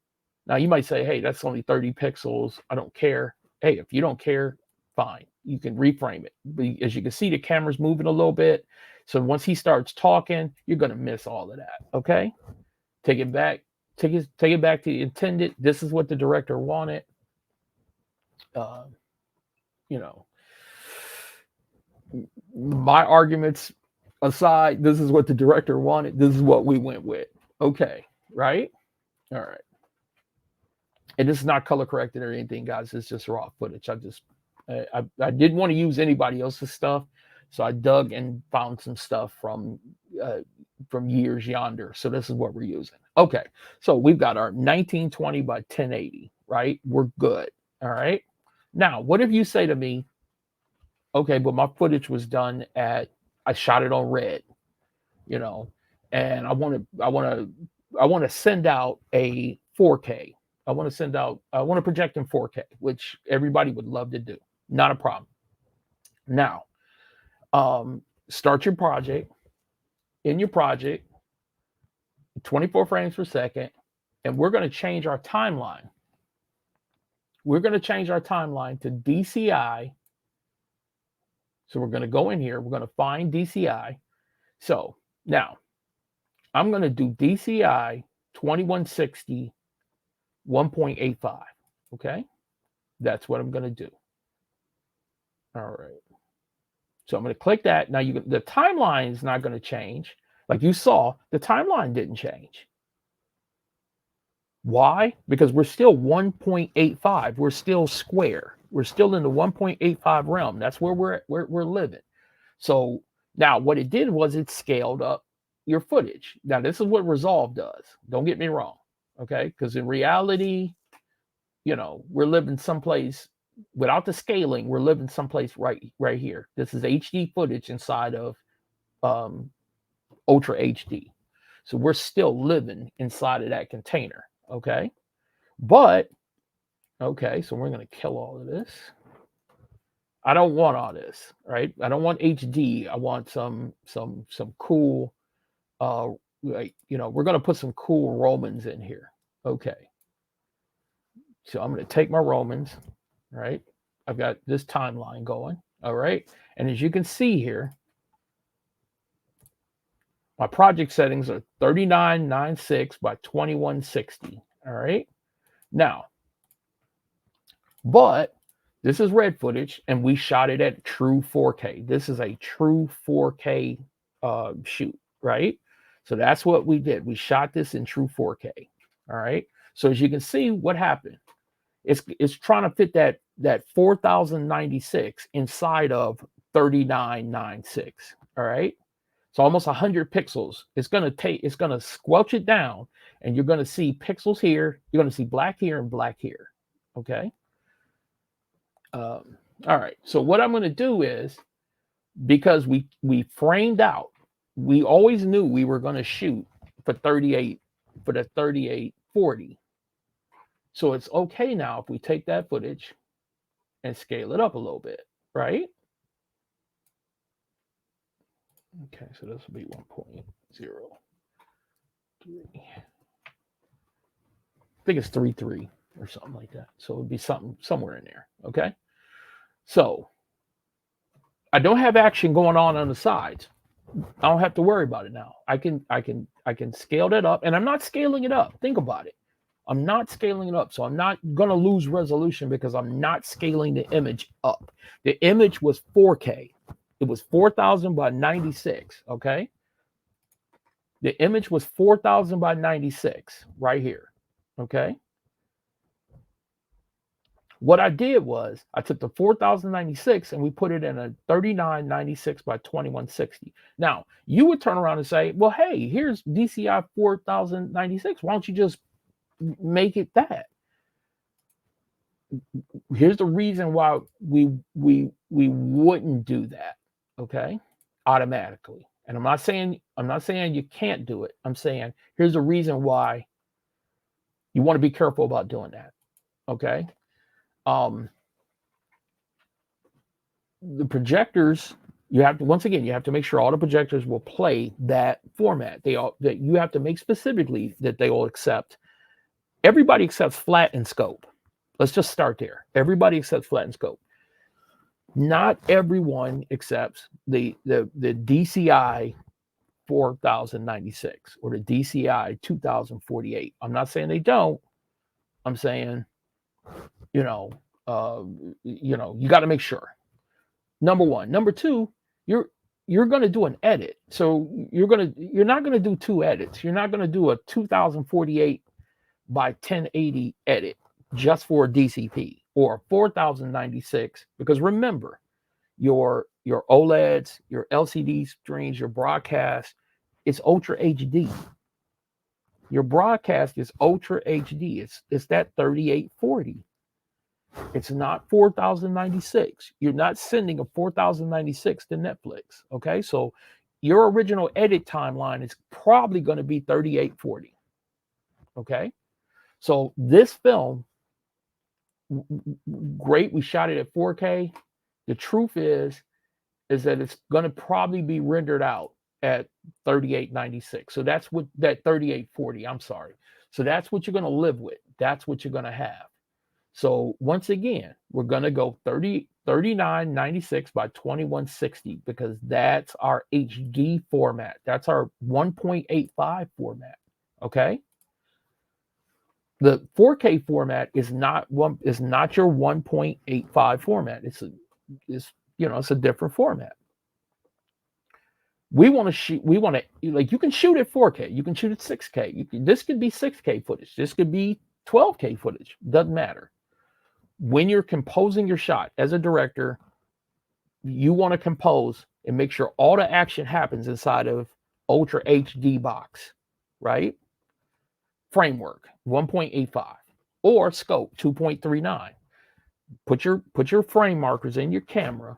Speaker 1: Now you might say, hey, that's only 30 pixels. I don't care. Hey, if you don't care, fine. You can reframe it. But as you can see, the camera's moving a little bit. So once he starts talking, you're going to miss all of that. Okay. Take it back. Take it back to the intended. This is what the director wanted. My arguments aside, this is what the director wanted. This is what we went with. Okay. Right. All right. And this is not color corrected or anything, guys. It's just raw footage. I didn't want to use anybody else's stuff, so I dug and found some stuff from years yonder. So this is what we're using. Okay, so we've got our 1920 by 1080, right? We're good. All right. Now, what if you say to me, okay, but my footage was done I shot it on red, and I want to send out a 4K. I want to project in 4K, which everybody would love to do. Not a problem. Now, start your project. In your project, 24 frames per second, and we're going to change our timeline. We're going to change our timeline to DCI. So we're going to go in here. We're going to find DCI. So now, I'm going to do DCI 2160 1.85. Okay, that's what I'm going to do. All right. So I'm going to click that. Now the timeline is not going to change. Like you saw, the timeline didn't change. Why? Because we're still 1.85. We're still square. We're still in the 1.85 realm. That's where we're living. So now what it did was it scaled up your footage. Now this is what Resolve does. Don't get me wrong. Okay, because in reality, we're living someplace without the scaling. We're living someplace right here. This is HD footage inside of Ultra HD. So we're still living inside of that container. Okay, but okay, so we're going to kill all of this. I don't want all this, right? I don't want HD. I want some cool, like, we're going to put some cool Romans in here. Okay. So I'm going to take my Romans, right? I've got this timeline going. All right. And as you can see here, my project settings are 3996 by 2160. All right. Now, but this is red footage, and we shot it at true 4K. This is a true 4K shoot, right? So that's what we did. We shot this in true 4K. All right. So as you can see, what happened? It's trying to fit that 4096 inside of 3996. All right. So almost 100 pixels. It's gonna squelch it down, and you're gonna see pixels here. You're gonna see black here and black here. Okay. All right. So what I'm gonna do is, because we framed out, we always knew we were gonna shoot for the 3840. So it's okay now if we take that footage and scale it up a little bit, right? Okay, so this will be 1.03. I think it's 3.3 or something like that. So it would be somewhere in there. Okay. So I don't have action going on the sides. I don't have to worry about it now. I can scale that up, and I'm not scaling it up. Think about it. I'm not scaling it up. So I'm not going to lose resolution because I'm not scaling the image up. The image was 4K. It was 4000 by 96. Okay. The image was 4000 by 96 right here. Okay. What I did was I took the 4096 and we put it in a 3996 by 2160. Now, you would turn around and say, well, hey, here's DCI 4096. Why don't you just make it that? Here's the reason why we wouldn't do that, okay, automatically. And I'm not saying you can't do it. I'm saying here's the reason why you want to be careful about doing that, okay? The projectors, you have to make sure all the projectors will play that format. That you have to make specifically that they will accept. Everybody accepts flat and scope. Let's just start there. Everybody accepts flat and scope. Not everyone accepts the DCI 4096 or the DCI 2048. I'm not saying they don't. I'm saying, you got to make sure. Number one. Number two, you're going to do an edit. So you're not going to do two edits. You're not going to do a 2048 by 1080 edit just for a DCP or 4096, because remember, your OLEDs, your LCD screens, your broadcast, it's Ultra HD. Your broadcast is Ultra HD. It's that 3840. It's not 4096. You're not sending a 4096 to Netflix. Okay, so your original edit timeline is probably going to be 3840. Okay, so this film, great, we shot it at 4K. The truth is that it's going to probably be rendered out at 3896. So that's what that 3840. I'm sorry. So that's what you're going to live with. That's what you're going to have. So once again, we're going to go 3996 by 2160 because that's our HD format. That's our 1.85 format. Okay. The 4K format is not your 1.85 format. It's a different format. We want to you can shoot at 4K, you can shoot at 6K. This could be 6K footage. This could be 12K footage. Doesn't matter. When you're composing your shot as a director, you want to compose and make sure all the action happens inside of Ultra HD box, right? Framework 1.85 or scope 2.39. Put your frame markers in your camera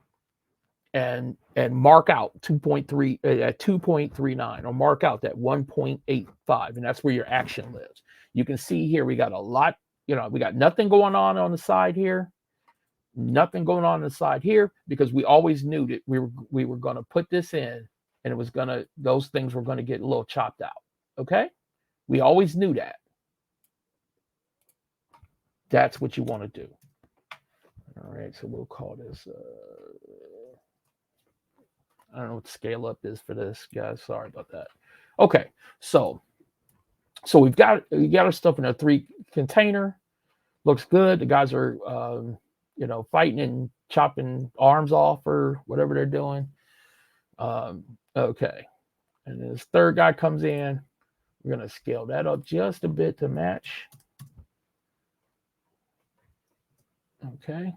Speaker 1: and mark out 2.3 at 2.39, or mark out that 1.85, and that's where your action lives. You can see here we got a lot, we got nothing going on the side here. Nothing going on inside here, because we always knew that we were going to put this in, and it was going to, those things were going to get a little chopped out. Okay, we always knew that. That's what you want to do. All right, so we'll call this I don't know what the scale up is for this, guys. Sorry about that. Okay, so we got our stuff in a 3 container. Looks good. The guys are fighting and chopping arms off or whatever they're doing. Okay, and this third guy comes in. We're gonna scale that up just a bit to match. Okay.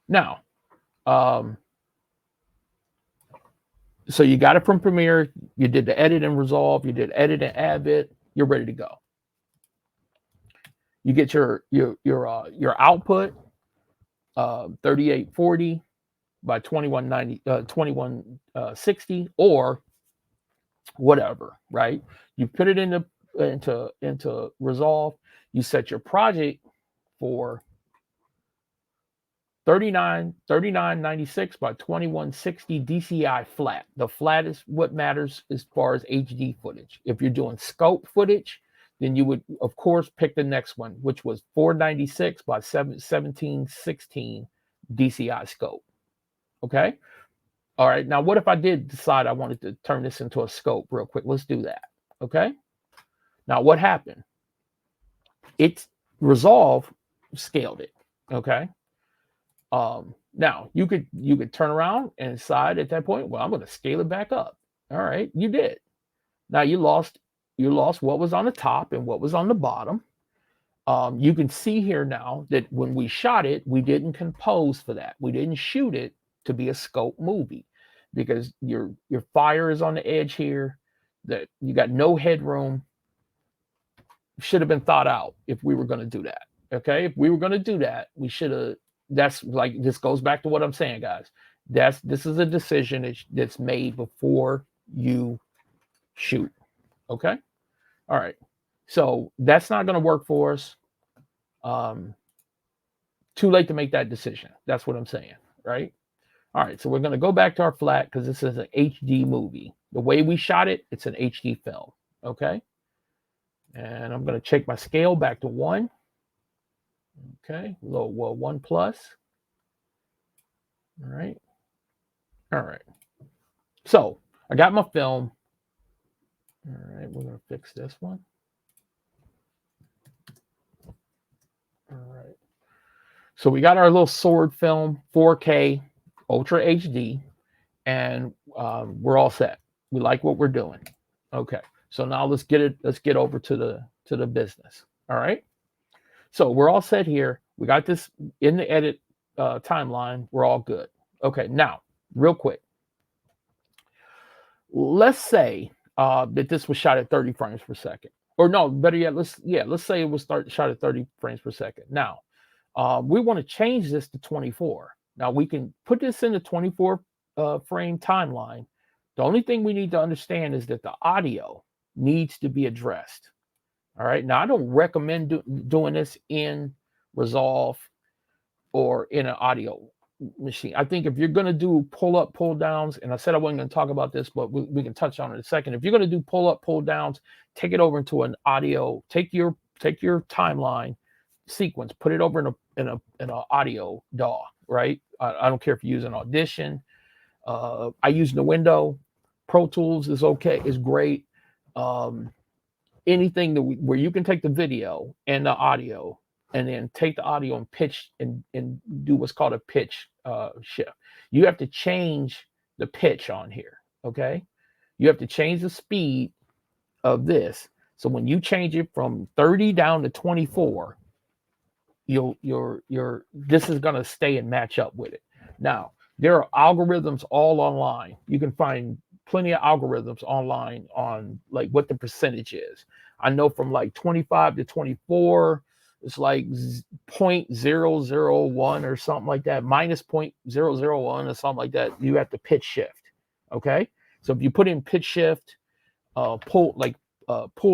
Speaker 1: Now, so you got it from Premiere. You did the edit in Resolve. You did edit in Avid. You're ready to go. You get your output, 3840 by 2160 or whatever, right? You put it into Resolve. You set your project for 3996 by 2160 DCI flat. The flat is what matters as far as HD footage. If you're doing scope footage, then you would, of course, pick the next one, which was 496 by 1716 DCI scope. Okay? All right. Now, what if I did decide I wanted to turn this into a scope real quick? Let's do that. Okay? Now, what happened? It's Resolve scaled it. Okay? Now you could turn around and decide at that point, well, I'm going to scale it back up. All right, you did. Now you lost what was on the top and what was on the bottom. You can see here now that when we shot it, we didn't compose for that. We didn't shoot it to be a scope movie, because your fire is on the edge here, that you got no headroom. Should have been thought out if we were going to do that. Okay, if we were going to do that, we should have. That's like, this goes back to what I'm saying, guys. This is a decision that's made before you shoot. Okay. All right. So that's not going to work for us. Too late to make that decision. That's what I'm saying. Right. All right. So we're going to go back to our flat, because this is an HD movie. The way we shot it, it's an HD film. Okay. And I'm going to check my scale back to 1. Okay, well, 1 plus. All right. So I got my film. All right, we're going to fix this one. All right. So we got our little sword film, 4K, Ultra HD, and we're all set. We like what we're doing. Okay. So now let's get over to the business. All right. So we're all set here. We got this in the edit timeline. We're all good. Okay, now, real quick. Let's say that this was shot at 30 frames per second. Or no, better yet, let's say it was shot at 30 frames per second. Now, we want to change this to 24. Now, we can put this in the 24 frame timeline. The only thing we need to understand is that the audio needs to be addressed. All right. Now, I don't recommend doing this in Resolve or in an audio machine. I think if you're going to do pull up, pull downs, and I said I wasn't going to talk about this, but we can touch on it in a second. If you're going to do pull up, pull downs, take it over into an audio. Take your timeline sequence, put it over in an audio DAW. Right. I don't care if you use an Audition. I use the window. Pro Tools is okay. Is great. Anything where you can take the video and the audio, and then take the audio and pitch and do what's called a pitch shift. You have to change the pitch on here. Okay. You have to change the speed of this. So when you change it from 30 down to 24, this is going to stay and match up with it. Now, there are algorithms all online. You can find plenty of algorithms online on like what the percentage is. I know from like 25 to 24, it's like 0.001 or something like that, minus 0.001 or something like that. You have to pitch shift. Okay. So if you put in pitch shift, pull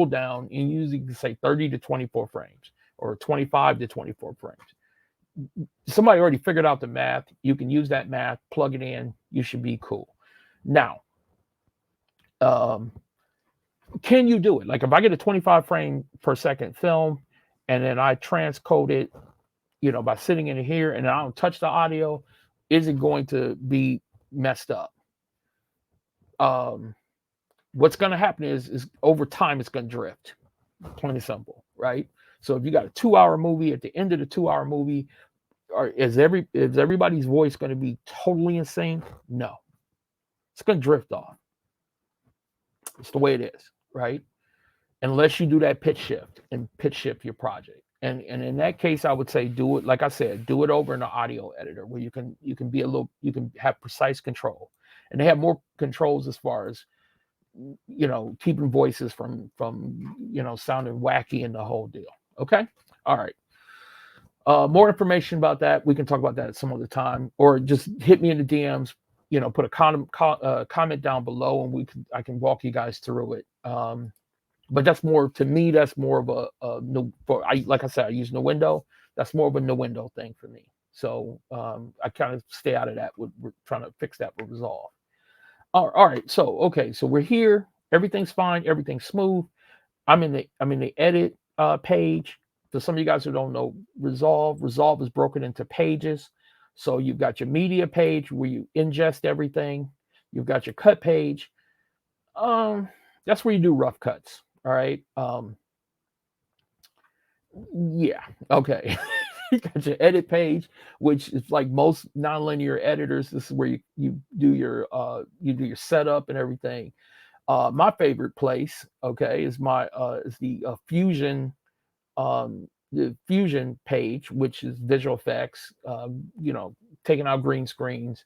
Speaker 1: down, and usually you can say 30 to 24 frames or 25 to 24 frames. somebody already figured out the math. You can use that math, plug it in. You should be cool. Now, can you do it? Like if I get a 25 frame per second film and then I transcode it, by sitting in here and I don't touch the audio, is it going to be messed up? What's going to happen is over time, it's going to drift. Plain and simple, right? So if you got a 2-hour movie, at the end of the 2-hour movie, is everybody's voice going to be totally in sync? No, it's going to drift off. It's the way it is, right? Unless you do that pitch shift and pitch shift your project. And in that case, I would say do it, like I said, do it over in the audio editor where you can have precise control. And they have more controls as far as keeping voices from sounding wacky and the whole deal. Okay. All right. More information about that, we can talk about that some other time, or just hit me in the DMs, put a comment down below and I can walk you guys through it. But that's more, to me, that's more of like I said, I use Nuendo. That's more of a Nuendo thing for me. So I kind of stay out of that. We're trying to fix that with Resolve. All right. So, okay. So we're here. Everything's fine. Everything's smooth. I'm in the edit page. For some of you guys who don't know, Resolve is broken into pages. So you've got your media page where you ingest everything. You've got your cut page. That's where you do rough cuts. All right. Yeah. Okay. You got your edit page, which is like most nonlinear editors. This is where you do your setup and everything. My favorite place, okay, is the Fusion, the Fusion page, which is visual effects. Taking out green screens,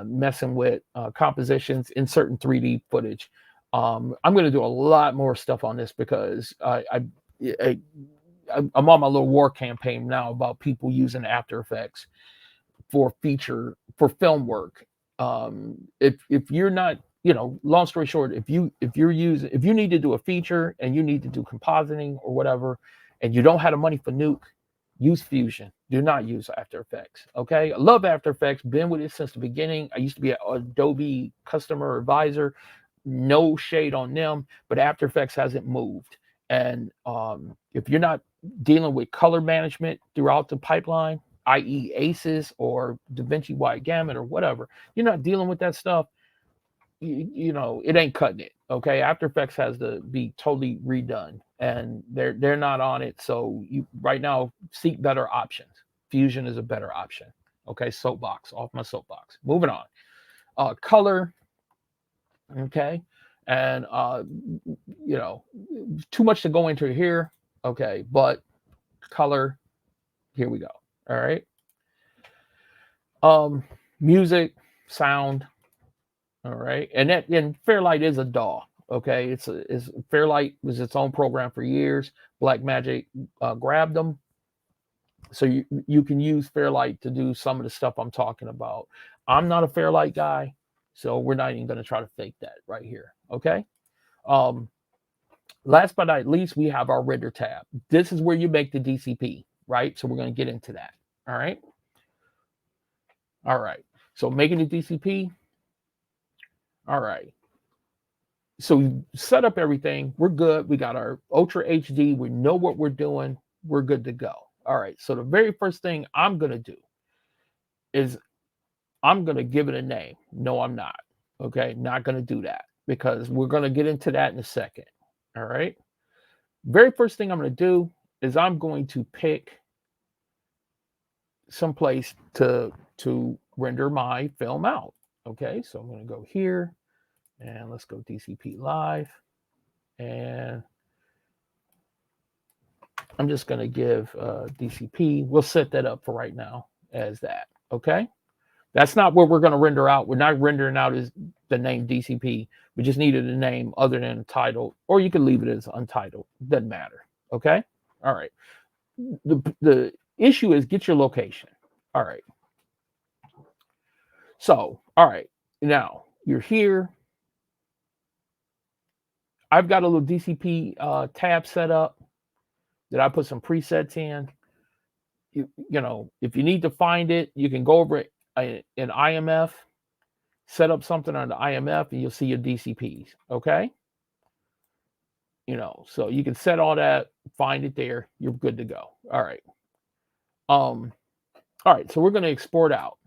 Speaker 1: messing with compositions, inserting 3D footage. I'm going to do a lot more stuff on this because I'm on my little war campaign now about people using After Effects for film work. If you're not, long story short, if you need to do a feature and you need to do compositing or whatever, and you don't have the money for Nuke, use Fusion. Do not use After Effects. Okay, I love After Effects. Been with it since the beginning. I used to be an Adobe customer advisor. No shade on them, but After Effects hasn't moved. And if you're not dealing with color management throughout the pipeline, i.e. ACES or Davinci Wide Gamut or whatever, you're not dealing with that stuff, it ain't cutting it. Okay, After Effects has to be totally redone, and they're not on it. So you right now seek better options. Fusion is a better option. Okay, soapbox, off my soapbox. Moving on. Color. Okay, and too much to go into here. Okay, but color. Here we go. All right. Music, sound. All right, and Fairlight is a DAW. Okay, Fairlight was its own program for years. Blackmagic grabbed them, so you can use Fairlight to do some of the stuff I'm talking about. I'm not a Fairlight guy, so we're not even going to try to fake that right here. Okay. Last but not least, we have our render tab. This is where you make the DCP, right? So we're going to get into that. All right. All right. So making the DCP. All right. So we set up everything. We're good. We got our Ultra HD. We know what we're doing. We're good to go. All right. So the very first thing I'm going to do is I'm going to give it a name. No, I'm not. Okay. Not going to do that because we're going to get into that in a second. All right. Very first thing I'm going to do is I'm going to pick some place to render my film out. Okay. So I'm going to go here and let's go DCP live. And I'm just going to give DCP. We'll set that up for right now as that. Okay. That's not what we're going to render out. We're not rendering out as the name DCP. We just needed a name other than Untitled, or you can leave it as Untitled. Doesn't matter. Okay. All right. The issue is get your location. All right. So, all right. Now you're here. I've got a little DCP tab set up that I put some presets in. you know, if you need to find it, you can go over it in IMF, set up something on the IMF, and you'll see your DCPs. Okay. You know, so you can set all that, find it there, you're good to go. All right. All right, so we're going to export out,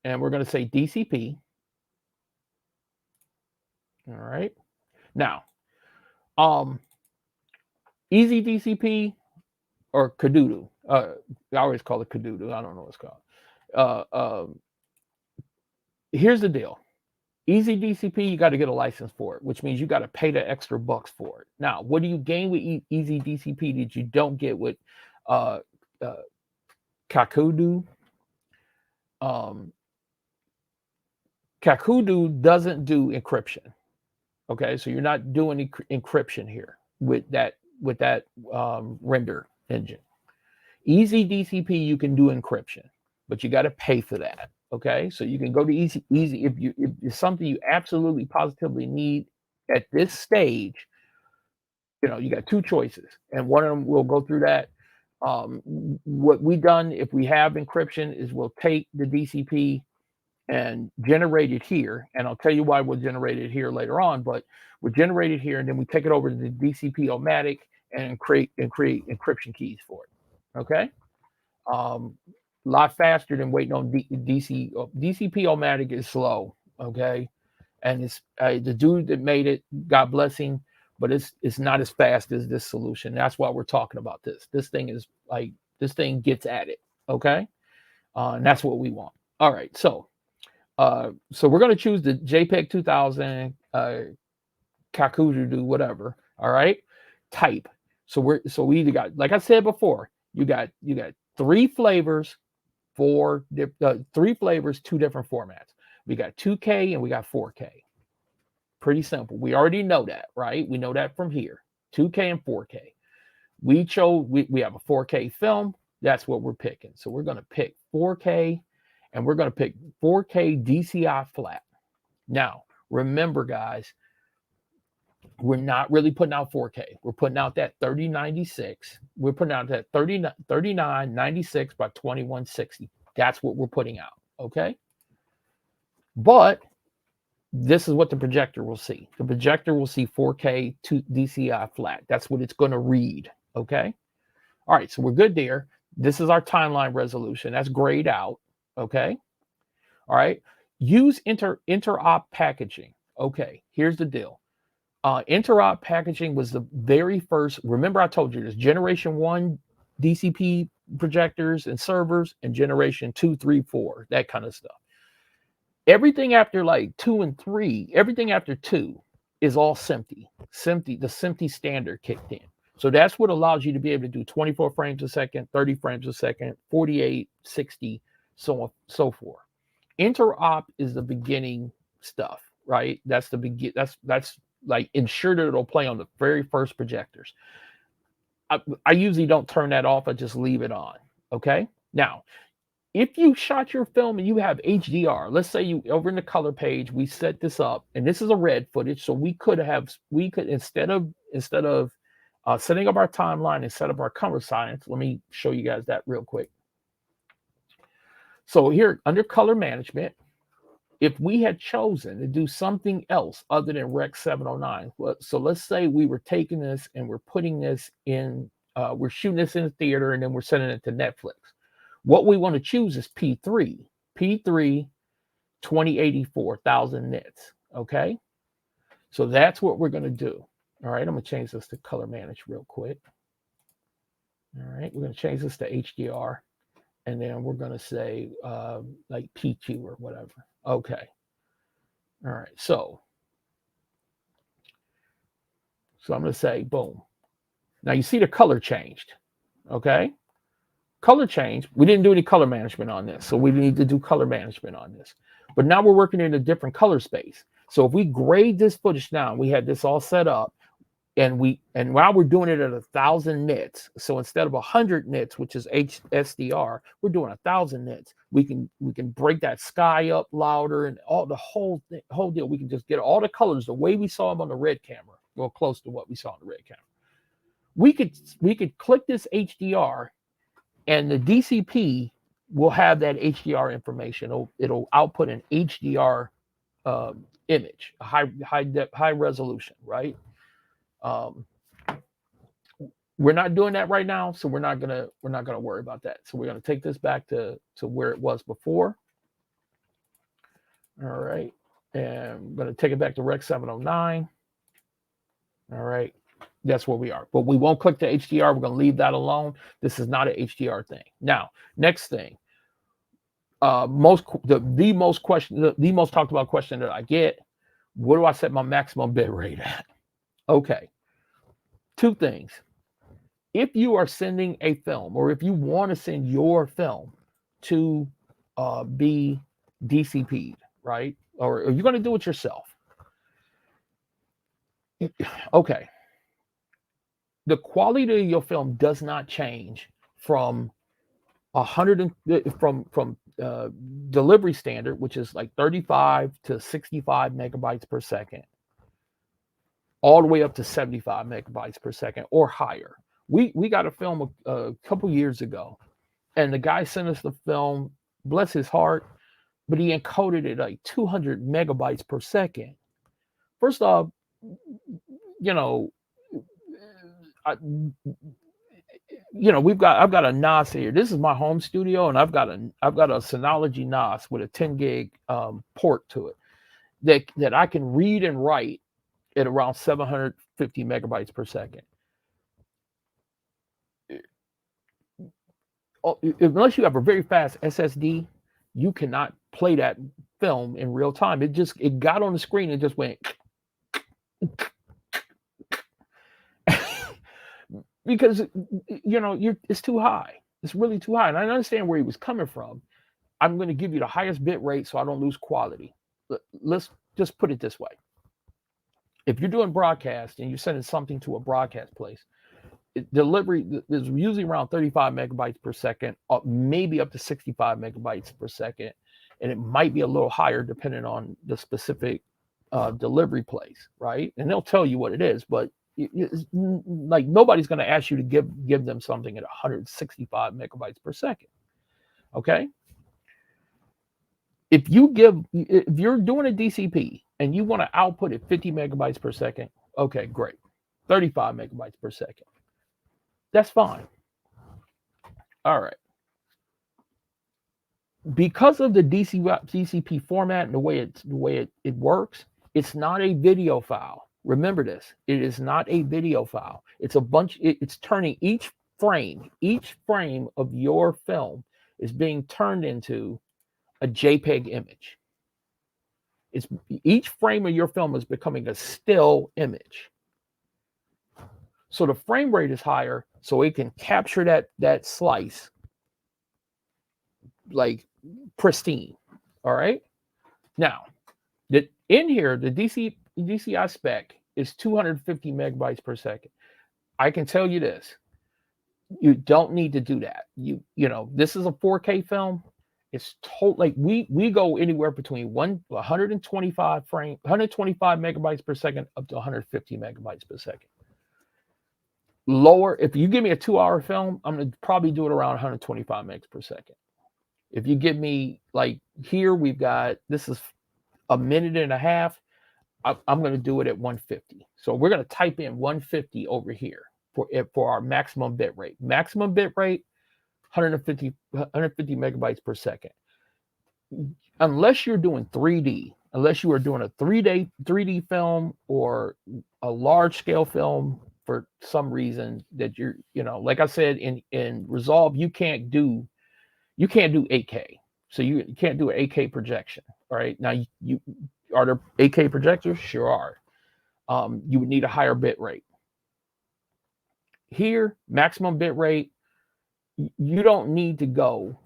Speaker 1: and we're going to say DCP. All right. Now, Easy DCP or Kadoodle. I always call it Kadoodle. I don't know what it's called. Here's the deal. Easy DCP, you got to get a license for it, which means you got to pay the extra bucks for it. Now, what do you gain with Easy DCP that you don't get with Kakudu? Kakudu doesn't do encryption. Okay, so you're not doing encryption here with that render engine. Easy DCP, you can do encryption, but you got to pay for that. Okay, so you can go to easy if it's something you absolutely positively need at this stage. You know, you got two choices, and one of them we'll go through that. What we done if we have encryption is we'll take the DCP and generate it here, and I'll tell you why we'll generate it here later on. But we generate it here, and then we take it over to the DCP-O-Matic and create encryption keys for it. Okay. A lot faster than waiting on DCP-O-Matic is slow, okay, and it's the dude that made it, God bless him, but it's not as fast as this solution. That's why we're talking about this. This thing is like, this thing gets at it, okay, and that's what we want. All right, so we're going to choose the JPEG 2000 Kakudu, whatever. All right, type. So we either got, like I said before, you got three flavors. Three flavors, two different formats. We got 2K and we got 4K. Pretty simple. We already know that, right? We know that from here. 2K and 4K. We chose, we have a 4K film. That's what we're picking. So we're going to pick 4K, and we're going to pick 4K DCI flat. Now, remember, guys, we're not really putting out 4K. We're putting out that 3096. We're putting out that 3996 by 2160. That's what we're putting out, okay? But this is what the projector will see. The projector will see 4K to DCI flat. That's what it's going to read, okay? All right, so we're good there. This is our timeline resolution. That's grayed out, okay? All right, use interop packaging. Okay, here's the deal. Interop packaging was the very first. Remember, I told you this: generation 1 DCP projectors and servers, and generation 2, 3, 4, that kind of stuff. Everything after like 2 and 3, everything after 2 is all SMPTE. The SMPTE standard kicked in. So that's what allows you to be able to do 24 frames a second, 30 frames a second, 48, 60, so on, so forth. Interop is the beginning stuff, right? That's the begin. That's like ensure that it'll play on the very first projectors. I usually don't turn that off. I just leave it on. Okay. Now, if you shot your film and you have HDR, let's say you over in the color page, we set this up, and this is a red footage. So we could instead of setting up our timeline and set up our color science, let me show you guys that real quick. So here under color management, if we had chosen to do something else other than Rec 709, so let's say we were taking this and we're putting this in, we're shooting this in the theater and then we're sending it to Netflix. What we want to choose is P3, 2084, 1000 nits. Okay. So that's what we're going to do. All right. I'm going to change this to color manage real quick. All right. We're going to change this to HDR. And then we're going to say like PQ or whatever. Okay. All right. So I'm going to say boom. Now you see the color changed. Okay. Color change. We didn't do any color management on this. So we need to do color management on this. But now we're working in a different color space. So if we grade this footage now, we had this all set up. And while we're doing it at 1000 nits, so instead of 100 nits, which is SDR, we're doing 1000 nits. We can break that sky up louder and all the whole deal. We can just get all the colors the way we saw them on the red camera, well close to what we saw on the red camera. We could click this HDR And the DCP will have that HDR information. It'll output an HDR image, a high resolution, right? We're not doing that right now, so we're not gonna worry about that. So we're gonna take this back to where it was before. All right, and I'm gonna take it back to Rec 709. All right, that's where we are. But we won't click the HDR. We're gonna leave that alone. This is not an HDR thing. Now, next thing, the most talked about question that I get: what do I set my maximum bit rate at? Okay, two things. If you are sending a film, or if you want to send your film to be DCP'd, right? Or you're going to do it yourself. Okay. The quality of your film does not change from 100 from delivery standard, which is like 35 to 65 megabytes per second, all the way up to 75 megabytes per second or higher. We got a film a couple years ago, and the guy sent us the film, bless his heart, but he encoded it like 200 megabytes per second. First off, you know, I've got a NAS here. This is my home studio, and I've got a Synology NAS with a 10 gig port to it that I can read and write at around 750 megabytes per second. Unless you have a very fast SSD, you cannot play that film in real time. It got on the screen and just went because it's too high. It's really too high. And I understand where he was coming from. I'm going to give you the highest bit rate so I don't lose quality. Let's just put it this way. If you're doing broadcast and you're sending something to a broadcast place, delivery is usually around 35 megabytes per second, maybe up to 65 megabytes per second. And it might be a little higher depending on the specific delivery place, right? And they'll tell you what it is, but like nobody's going to ask you to give them something at 165 megabytes per second. Okay. If you're doing a DCP and you want to output at 50 megabytes per second, okay, great. 35 megabytes per second. That's fine. All right. Because of the DCP format and the way it works, it's not a video file. Remember this. It is not a video file. It's it's turning each frame of your film is being turned into a JPEG image. Each frame of your film is becoming a still image. So the frame rate is higher, so it can capture that slice like pristine. All right. Now, in here, the DCI spec is 250 megabytes per second. I can tell you this: you don't need to do that. This is a 4K film. It's like we go anywhere between 125 megabytes per second up to 150 megabytes per second. Lower, if you give me a 2-hour film, I'm going to probably do it around 125 megs per second. If you give me, like here, this is a minute and a half, I'm going to do it at 150. So we're going to type in 150 over here for our maximum bit rate. Maximum bit rate, 150 megabytes per second. Unless you're doing 3D, unless you are doing a 3D film or a large scale film for some reason that like I said, in Resolve, you can't do 8K. So you can't do an 8K projection. All right. Now are there 8K projectors? Sure are. You would need a higher bit rate. Here, maximum bit rate, you don't need to go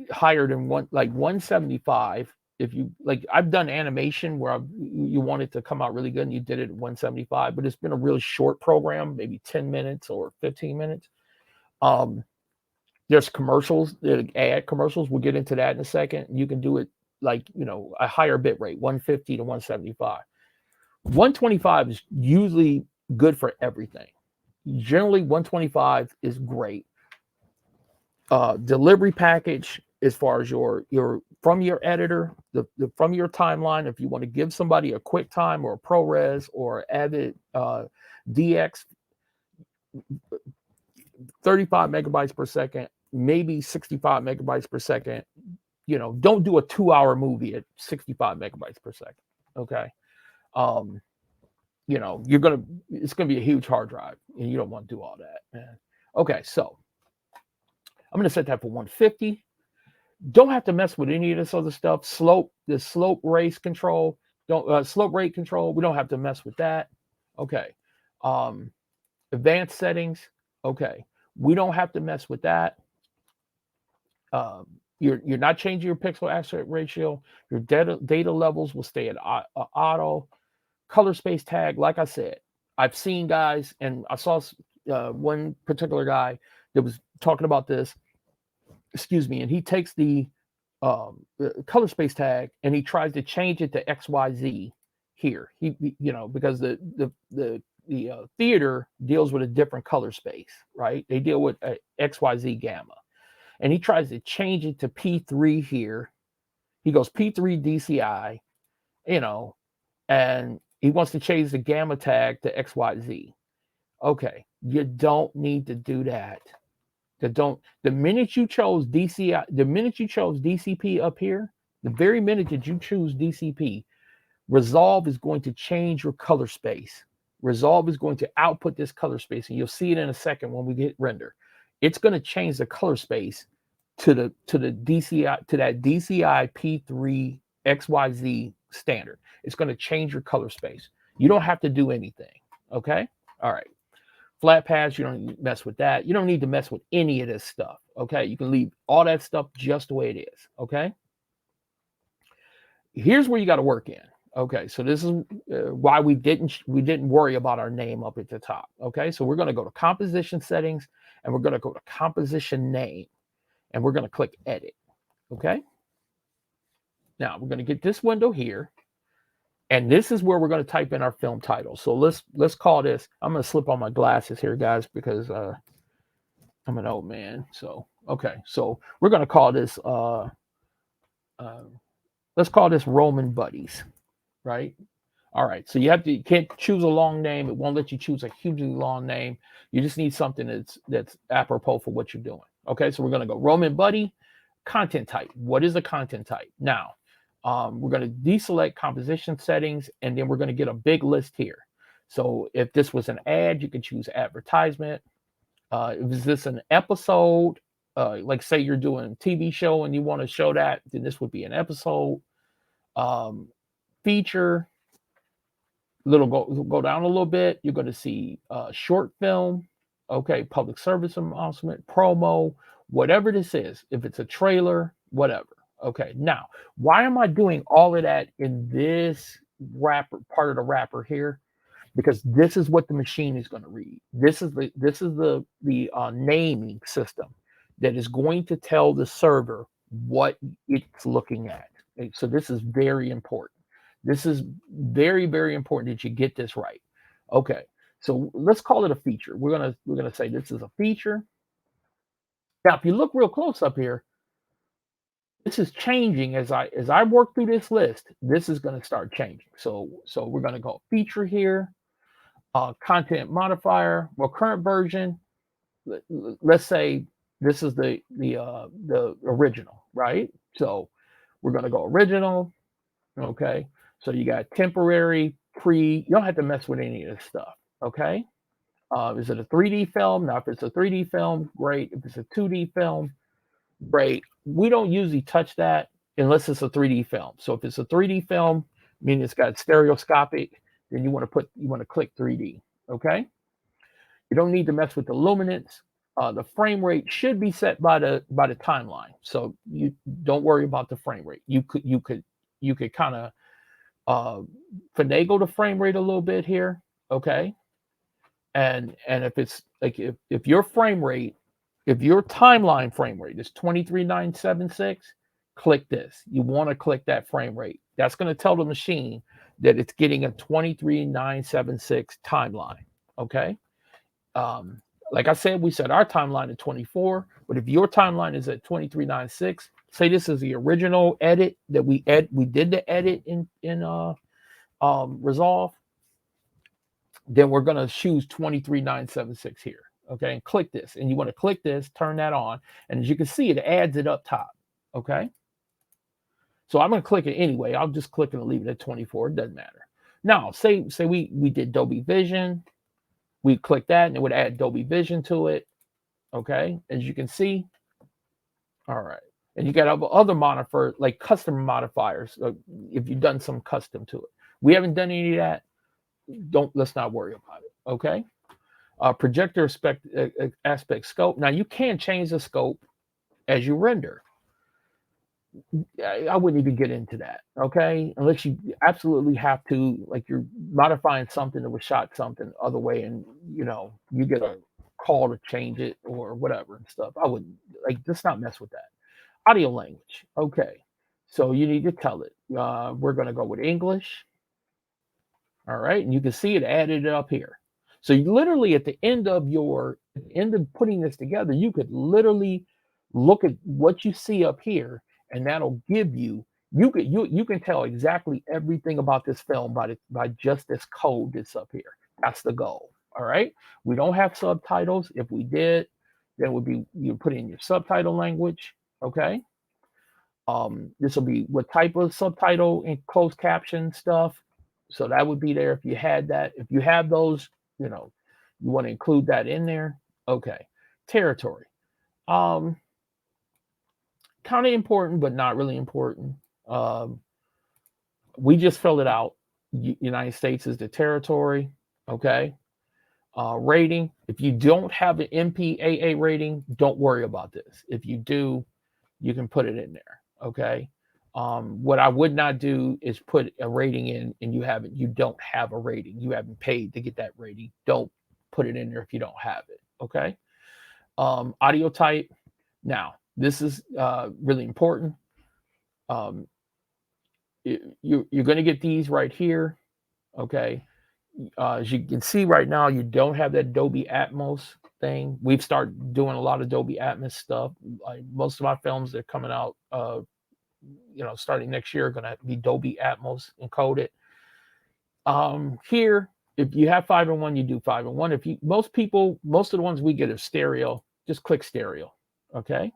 Speaker 1: higher than 175. If you like, I've done animation where you want it to come out really good and you did it at 175, but it's been a really short program, maybe 10 minutes or 15 minutes. There's commercials, ad commercials. We'll get into that in a second. You can do it like, a higher bit rate, 150 to 175. 125 is usually good for everything. Generally, 125 is great. delivery package as far as your from your editor, the from your timeline. If you want to give somebody a QuickTime or a ProRes or Avid DX, 35 megabytes per second, maybe 65 megabytes per second. You know, don't do a 2-hour movie at 65 megabytes per second. Okay. You know, it's gonna be a huge hard drive, and you don't want to do all that, man. Okay, so I'm gonna set that for 150. Don't have to mess with any of this other stuff. Slope rate control. Slope rate control. We don't have to mess with that. Okay. Advanced settings. Okay. We don't have to mess with that. You're not changing your pixel aspect ratio. Your data levels will stay at auto. Color space tag, like I said, I've seen guys, and I saw one particular guy that was talking about this. Excuse me, and he takes the color space tag and he tries to change it to XYZ here. He you know, because the theater deals with a different color space, right? They deal with XYZ gamma, and he tries to change it to P3 here. He goes P3 DCI, you know, and he wants to change the gamma tag to XYZ. Okay, you don't need to do that. The minute you chose DCI, the minute you chose DCP up here, the very minute that you choose DCP, Resolve is going to change your color space. Resolve is going to output this color space, and you'll see it in a second when we get render. It's going to change the color space to the DCI, to that DCI P3 XYZ standard. It's going to change your color space. You don't have to do anything. Okay. All right. Flat paths, you don't mess with that. You don't need to mess with any of this stuff. Okay. You can leave all that stuff just the way it is. Okay. Here's where you got to work in. Okay. So this is why we didn't worry about our name up at the top. Okay. So we're going to go to composition settings, and we're going to go to composition name, and we're going to click edit. Okay. Now we're going to get this window here, and this is where we're going to type in our film title. So let's call this. I'm going to slip on my glasses here, guys, because I'm an old man. So okay, so we're going to call this. Let's call this Roman Buddies, right? All right. So you can't choose a long name. It won't let you choose a hugely long name. You just need something that's apropos for what you're doing. Okay. So we're going to go Roman Buddy, content type. What is the content type? Now, we're going to deselect composition settings, and then we're going to get a big list here. So if this was an ad, you can choose advertisement. If this an episode, like say you're doing a TV show and you want to show that, then this would be an episode. Feature. Go down a little bit. You're going to see short film. Okay, public service announcement, promo, whatever this is. If it's a trailer, whatever. Okay, now, why am I doing all of that in this wrapper, part of the wrapper here? Because this is what the machine is going to read. This is the naming system that is going to tell the server what it's looking at. Okay, so this is very important. This is very, very important that you get this right. Okay, so let's call it a feature. We're gonna say this is a feature. Now, if you look real close up here, this is changing as I work through this list. This is going to start changing. So we're going to go feature here, content modifier. Well, current version. Let's say this is the original, right? So we're going to go original. Okay. So you got temporary, pre. You don't have to mess with any of this stuff. Okay. Is it a 3D film? Now, if it's a 3D film, great. If it's a 2D film, great. We don't usually touch that unless it's a 3D film. So if it's a 3D film, meaning it's got stereoscopic, then you want to click 3D. Okay. You don't need to mess with the luminance. The frame rate should be set by the timeline. So you don't worry about the frame rate. You could kind of finagle the frame rate a little bit here. Okay. And if it's like if your frame rate, if your timeline frame rate is 23,976, click this. You want to click that frame rate. That's going to tell the machine that it's getting a 23,976 timeline. Okay. like I said, we set our timeline at 24, but if your timeline is at 2396, say this is the original edit that we did the edit in Resolve, then we're going to choose 23976 here. Okay, and click this, and you want to click this, turn that on, and as you can see, it adds it up top. Okay, so I'm going to click it anyway. I'll just click it and leave it at 24. It doesn't matter. Now, say we did Dolby Vision, we click that, and it would add Dolby Vision to it. Okay, as you can see. All right, and you got other modifiers like custom modifiers if you've done some custom to it. We haven't done any of that. Let's not worry about it. Okay. Projector aspect scope. Now you can change the scope as you render. I wouldn't even get into that, okay? Unless you absolutely have to, like you're modifying something that was shot something other way, and you get a call to change it or whatever and stuff. I wouldn't just not mess with that. Audio language, okay. So you need to tell it. We're gonna go with English. All right, and you can see it added it up here. So you literally at the end of putting this together, you could literally look at what you see up here, and that'll give you can tell exactly everything about this film by just this code that's up here. That's the goal. All right. We don't have subtitles. If we did, then it would be you put in your subtitle language. Okay. This will be what type of subtitle and closed caption stuff. So that would be there if you had that. If you have those, you want to include that in there. Okay. Territory. Kind of important, but not really important. We just filled it out. United States is the territory. Okay. Rating. If you don't have an MPAA rating, don't worry about this. If you do, you can put it in there. Okay. What I would not do is put a rating in and you don't have a rating. You haven't paid to get that rating. Don't put it in there if you don't have it. Okay. Audio type. Now, this is really important. You're going to get these right here. Okay. As you can see right now, you don't have that Dolby Atmos thing. We've started doing a lot of Dolby Atmos stuff. Like most of my films that are coming out, starting next year are going to be Dolby Atmos encoded. Here, if you have 5-in-1, you do 5-in-1. Most of the ones we get are stereo, just click stereo. Okay.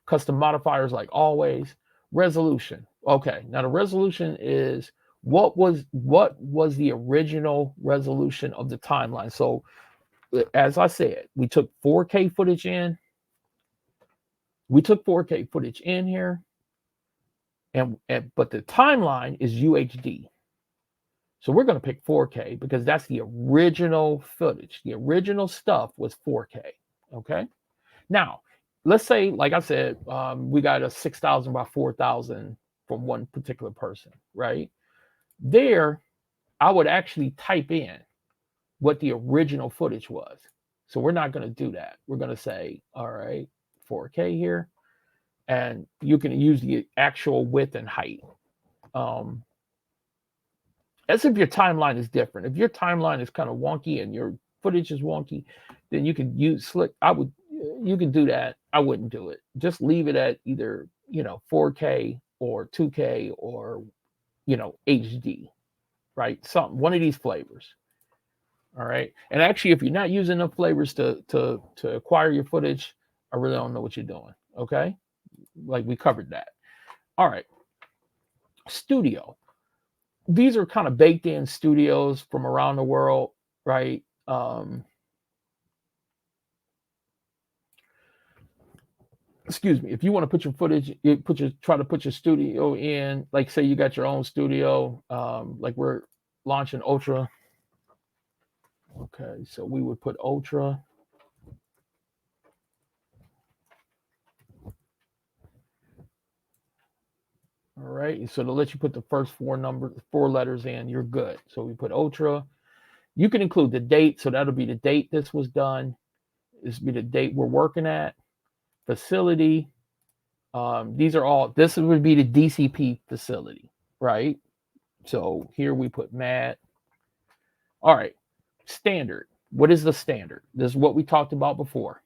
Speaker 1: Custom modifiers like always. Resolution. Okay. Now the resolution is what was the original resolution of the timeline. So as I said, we took 4K footage in. We took 4K footage in here, but the timeline is UHD. So we're going to pick 4K because that's the original footage. The original stuff was 4K. Okay. Now, let's say, like I said, we got a 6,000 by 4,000 from one particular person, right? There, I would actually type in what the original footage was. So we're not going to do that. We're going to say, all right, 4K here. And you can use the actual width and height. As if your timeline is different. If your timeline is kind of wonky and your footage is wonky, then you can use slick. You can do that. I wouldn't do it. Just leave it at either, 4K or 2K or, HD, right? One of these flavors. All right. And actually, if you're not using enough flavors to acquire your footage, I really don't know what you're doing. Okay. Like we covered that. All right. Studio. These are kind of baked in studios from around the world, right? Excuse me. If you want to put your footage, try to put your studio in, like say you got your own studio, like we're launching Ultra. Okay, so we would put Ultra. All right, so to let you put the first four letters in, you're good. So we put Ultra. You can include the date, so that'll be the date this was done. This will be the date we're working at. Facility. This would be the DCP facility, right? So here we put MAD. All right, standard. What is the standard? This is what we talked about before.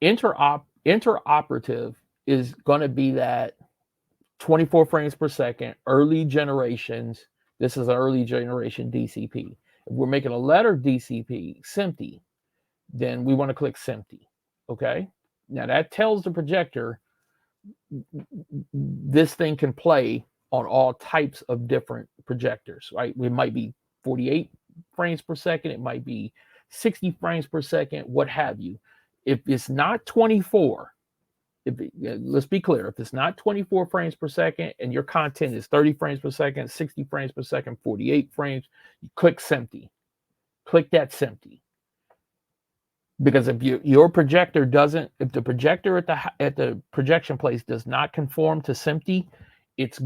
Speaker 1: Interoperative is going to be that 24 frames per second, early generations. This is an early generation DCP. If we're making a letter DCP, SMPTE, then we want to click SMPTE. Okay. Now that tells the projector this thing can play on all types of different projectors, right? It might be 48 frames per second. It might be 60 frames per second, what have you. If it's not 24, let's be clear, if it's not 24 frames per second and your content is 30 frames per second, 60 frames per second, 48 frames, you click SMPTE. Click that SMPTE. Because if your projector doesn't, if the projector at the projection place does not conform to SMPTE, it's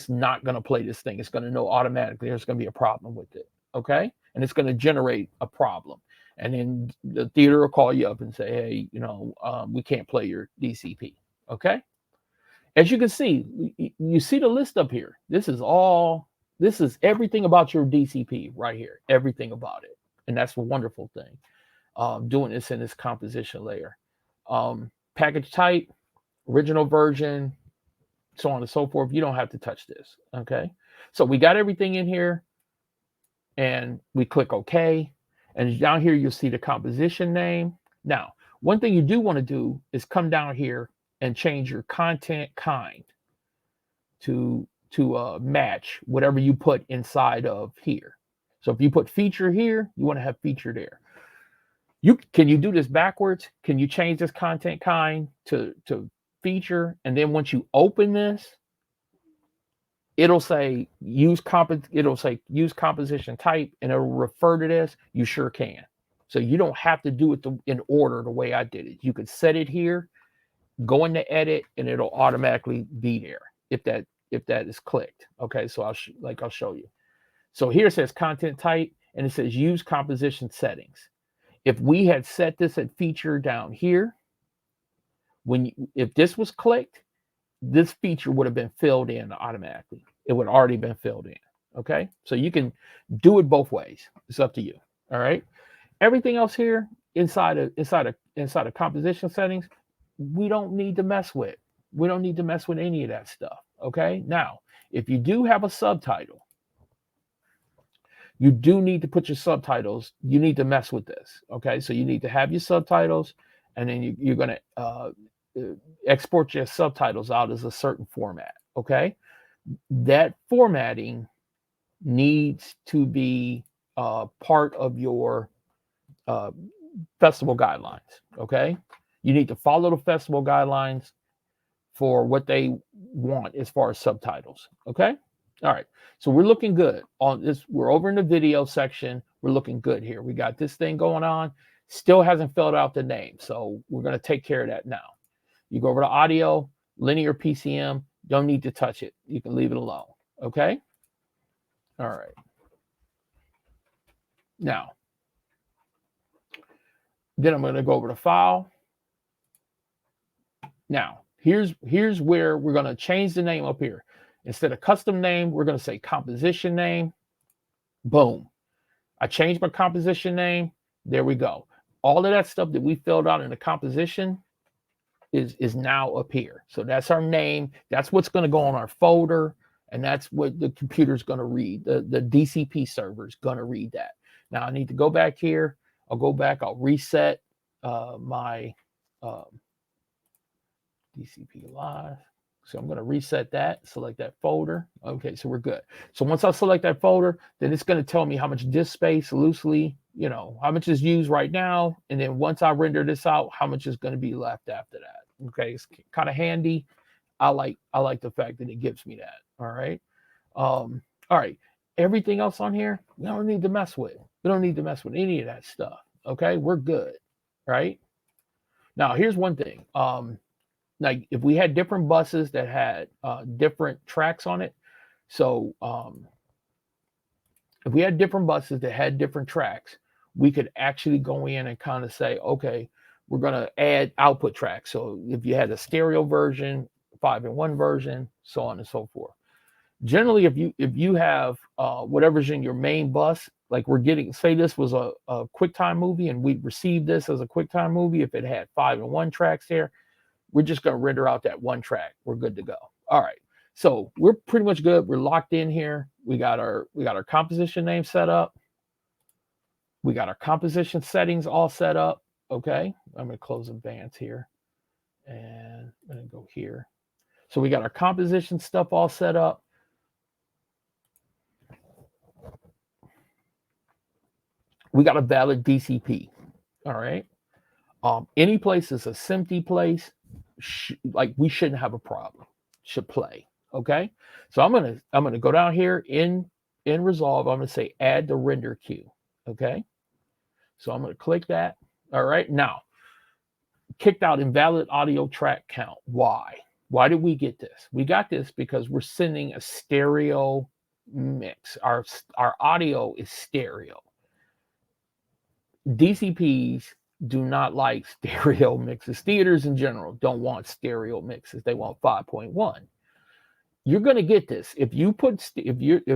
Speaker 1: not going to play this thing. It's going to know automatically there's going to be a problem with it. Okay, and it's going to generate a problem, and then the theater will call you up and say, hey, we can't play your DCP. Okay, as you can see, you see the list up here. This is everything about your DCP right here. Everything about it, and that's a wonderful thing. Doing this in this composition layer. Package type, original version, so on and so forth. You don't have to touch this. Okay. So we got everything in here and we click OK. And down here, you'll see the composition name. Now, one thing you do want to do is come down here and change your content kind to match whatever you put inside of here. So if you put feature here, you want to have feature there. Can you do this backwards? Can you change this content kind to feature? And then once you open this, it'll say use composition type, and it'll refer to this. You sure can. So you don't have to do it in order the way I did it. You could set it here, go into edit, and it'll automatically be there if that is clicked. Okay, so I'll show you. So here it says content type, and it says use composition settings. If we had set this at feature down here, if this was clicked, this feature would have been filled in automatically. It would already been filled in. Okay, so you can do it both ways. It's up to you. All right. Everything else here inside of composition settings, we don't need to mess with. We don't need to mess with any of that stuff. Okay. Now, if you do have a subtitle, you do need to put your subtitles. You need to mess with this. Okay, so you need to have your subtitles, and then you're going to export your subtitles out as a certain format. Okay, that formatting needs to be part of your festival guidelines. Okay, you need to follow the festival guidelines for what they want as far as subtitles. Okay. All right, so we're looking good on this. We're over in the video section. We're looking good here. We got this thing going on. Still hasn't filled out the name, so we're going to take care of that now. You go over to audio, linear PCM. Don't need to touch it. You can leave it alone. Okay. All right. Now, then I'm going to go over to file. Now, here's where we're going to change the name up here. Instead of custom name, we're going to say composition name. Boom. I changed my composition name. There we go. All of that stuff that we filled out in the composition is now up here. So that's our name. That's what's going to go on our folder. And that's what the computer's going to read. The DCP server is going to read that. Now I need to go back here. I'll go back. I'll reset my DCP live. So I'm going to reset that, select that folder. Okay, so we're good. So once I select that folder, then it's going to tell me how much disk space loosely, how much is used right now. And then once I render this out, how much is going to be left after that. Okay, it's kind of handy. I like the fact that it gives me that. All right. All right. Everything else on here, we don't need to mess with. We don't need to mess with any of that stuff. Okay, we're good. Right. Now, here's one thing. Like if we had different buses that had different tracks on it. So if we had different buses that had different tracks, we could actually go in and kind of say, okay, we're going to add output tracks. So if you had a stereo version, 5-in-1 version, so on and so forth. Generally, if you have whatever's in your main bus, like we're getting, say this was a QuickTime movie and we received this as a QuickTime movie, if it had 5-in-1 tracks there, we're just going to render out that one track. We're good to go. All right. So we're pretty much good. We're locked in here. We got our composition name set up. We got our composition settings all set up. Okay. I'm going to close advance here and I'm going to go here. So we got our composition stuff all set up. We got a valid DCP. All right. Any place is a SMPTE place, like we shouldn't have a problem. Should play. Okay. So I'm gonna go down here in Resolve. I'm gonna say add the render queue. Okay. So I'm gonna click that. All right. Now, kicked out invalid audio track count. Why? Why did we get this? We got this because we're sending a stereo mix. Our audio is stereo. DCPs do not like stereo mixes. Theaters in general don't want stereo mixes. They want 5.1. You're going to get this. If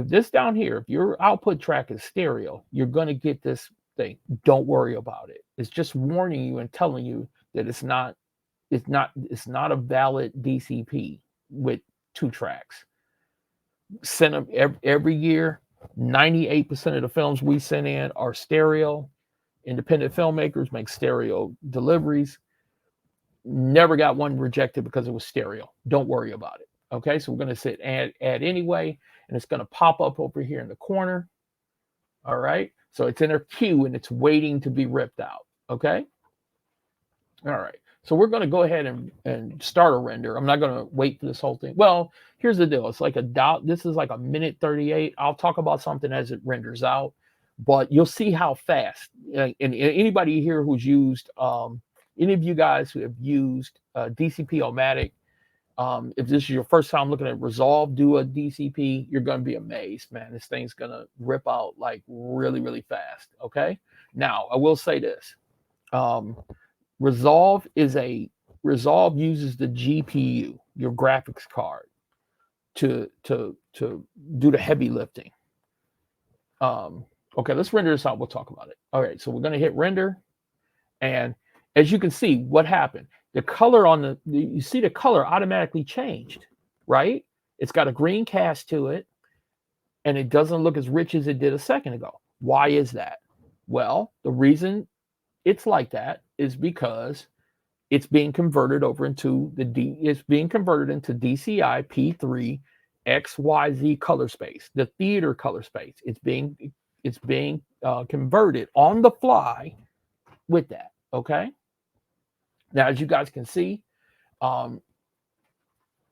Speaker 1: this down here, if your output track is stereo, you're going to get this thing. Don't worry about it. It's just warning you and telling you that it's not a valid DCP with 2 tracks. Send them every year. 98% of the films we send in are stereo. Independent filmmakers make stereo deliveries. Never got one rejected because it was stereo. Don't worry about it. Okay, so we're going to say add anyway, and it's going to pop up over here in the corner. All right, so it's in a queue and it's waiting to be ripped out. Okay, all right. So we're going to go ahead and start a render. I'm not going to wait for this whole thing. Well, here's the deal. It's like this is like a minute 38. I'll talk about something as it renders out, but you'll see how fast. And anybody here who's used, any of you guys who have used DCP-O-Matic, if this is your first time looking at Resolve, do a DCP, you're going to be amazed, man. This thing's going to rip out like really, really fast. Okay. Now, I will say this. Resolve uses the GPU, your graphics card, to do the heavy lifting. Okay, let's render this out. We'll talk about it. All right, so we're going to hit render, and as you can see, what happened? The color on you see the color automatically changed, right? It's got a green cast to it, and it doesn't look as rich as it did a second ago. Why is that? Well, the reason it's like that is because it's being converted over into it's being converted into DCI P3 XYZ color space, the theater color space. It's being converted on the fly with that. Okay. Now, as you guys can see,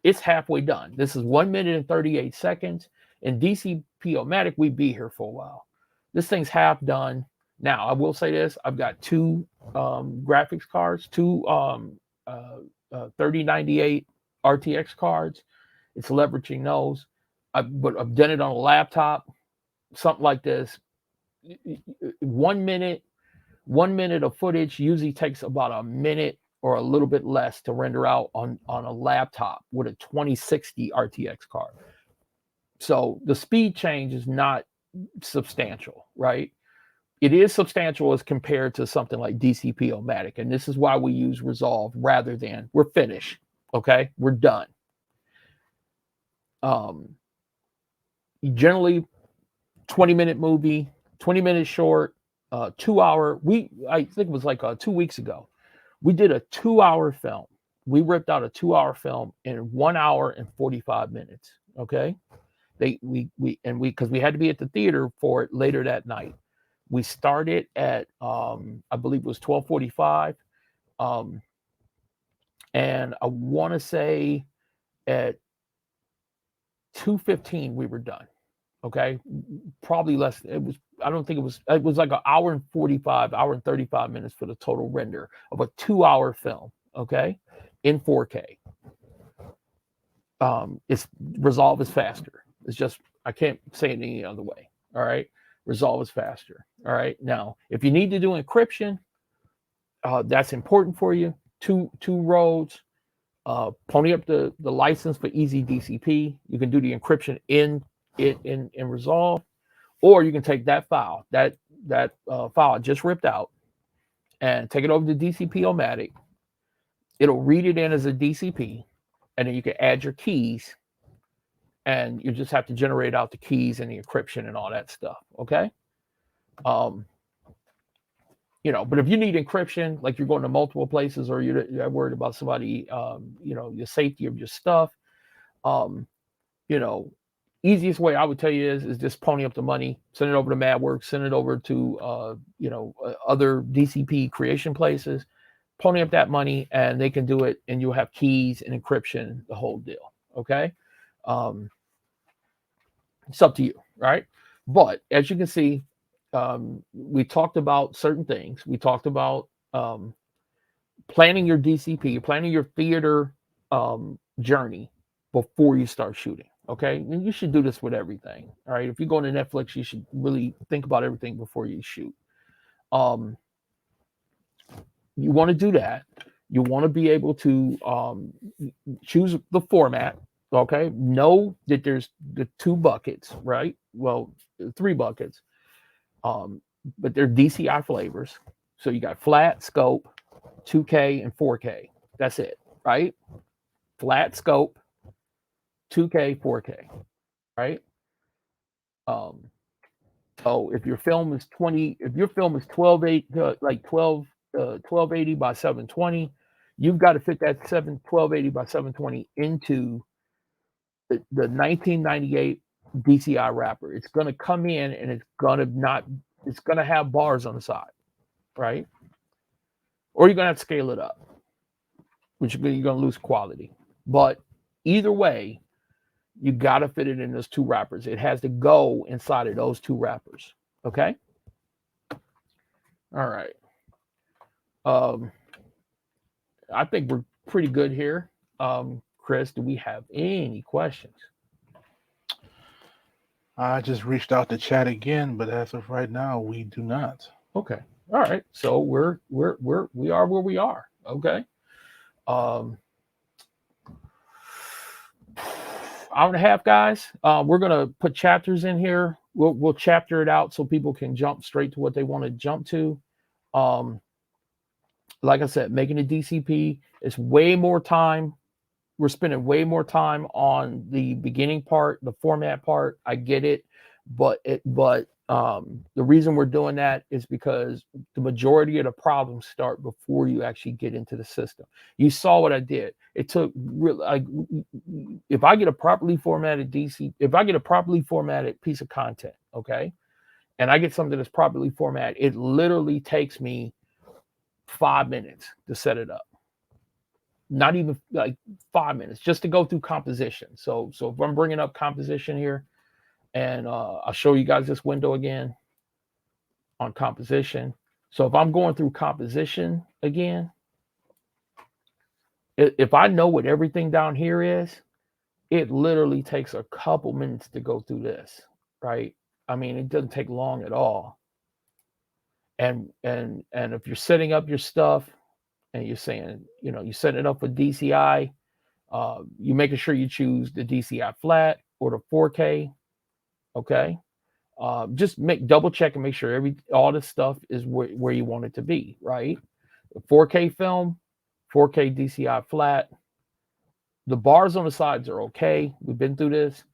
Speaker 1: it's halfway done. This is 1 minute and 38 seconds. In DCP-O-Matic, we be here for a while. This thing's half done. Now, I will say this. I've got 2 graphics cards, 2 3098 RTX cards. It's leveraging those. But I've done it on a laptop, something like this. 1 minute of footage usually takes about a minute or a little bit less to render out on a laptop with a 2060 RTX card. So the speed change is not substantial, right? It is substantial as compared to something like DCP-O-Matic. And this is why we use Resolve rather than we're finished. Okay, we're done. Generally 20-minute movie, 20 minutes short, 2 hour. I think it was like 2 weeks ago. We did a 2-hour film. We ripped out a 2-hour film in 1 hour and 45 minutes. Okay. Because we had to be at the theater for it later that night. We started at I believe it was 12:45, and I want to say at 2:15 we were done. Okay, probably less. I don't think it was. It was like an hour and 35 minutes for the total render of a 2-hour film. Okay, in 4K. It's Resolve is faster. It's just I can't say it any other way. All right. Resolve is faster. All right. Now, if you need to do encryption, that's important for you. Two roads. Pony up the license for Easy DCP. You can do the encryption in Resolve, or you can take that file, that file I just ripped out, and take it over to DCP-O-Matic. It'll read it in as a DCP, and then you can add your keys, and you just have to generate out the keys and the encryption and all that stuff. Okay. But if you need encryption, like you're going to multiple places, or you're worried about somebody, your safety of your stuff, easiest way I would tell you is just pony up the money, send it over to MadWorks, send it over to, other DCP creation places, pony up that money, and they can do it, and you'll have keys and encryption, the whole deal. Okay. It's up to you, right? But as you can see, we talked about certain things. We talked about planning your DCP, planning your theater journey before you start shooting. Okay, and you should do this with everything. All right, if you go into Netflix, you should really think about everything before you shoot. You want to do that. You want to be able to choose the format. Okay, know that there's the 2 buckets, right? Well, 3 buckets, but they're DCI flavors. So you got flat, scope, 2K, and 4K. That's it, right? Flat, scope, 2K, 4K, right? So if your film is 1280 by 720, you've got to fit that 1280 by 720 into the 1998 DCI wrapper. It's going to come in, and it's going to have bars on the side, right? Or you're going to have to scale it up, which you're going to lose quality. But either way, you got to fit it in those 2 wrappers. It has to go inside of those 2 wrappers. Okay. All right. I think we're pretty good here. Chris, do we have any questions?
Speaker 2: I just reached out to chat again, but as of right now, we do not.
Speaker 1: Okay. All right. So we are where we are. Okay. Hour and a half, guys. We're gonna put chapters in here. We'll chapter it out so people can jump straight to what they want to jump to. Like I said, making a DCP is way more time. We're spending way more time on the beginning part, the format part. I get it, but the reason we're doing that is because the majority of the problems start before you actually get into the system. You saw what I did. It took if I get a properly formatted if I get a properly formatted piece of content, okay, and I get something that's properly formatted, it literally takes me 5 minutes to set it up. Not even like 5 minutes just to go through composition. So if I'm bringing up composition here, and I'll show you guys this window again on composition. So if I'm going through composition again, if I know what everything down here is, it literally takes a couple minutes to go through this, right? I mean, it doesn't take long at all. And if you're setting up your stuff, and you're saying, you set it up with DCI, you're making sure you choose the DCI flat or the 4K. Okay. Just double check and make sure all this stuff is where you want it to be, right? The 4K film, 4K DCI flat. The bars on the sides are okay. We've been through this.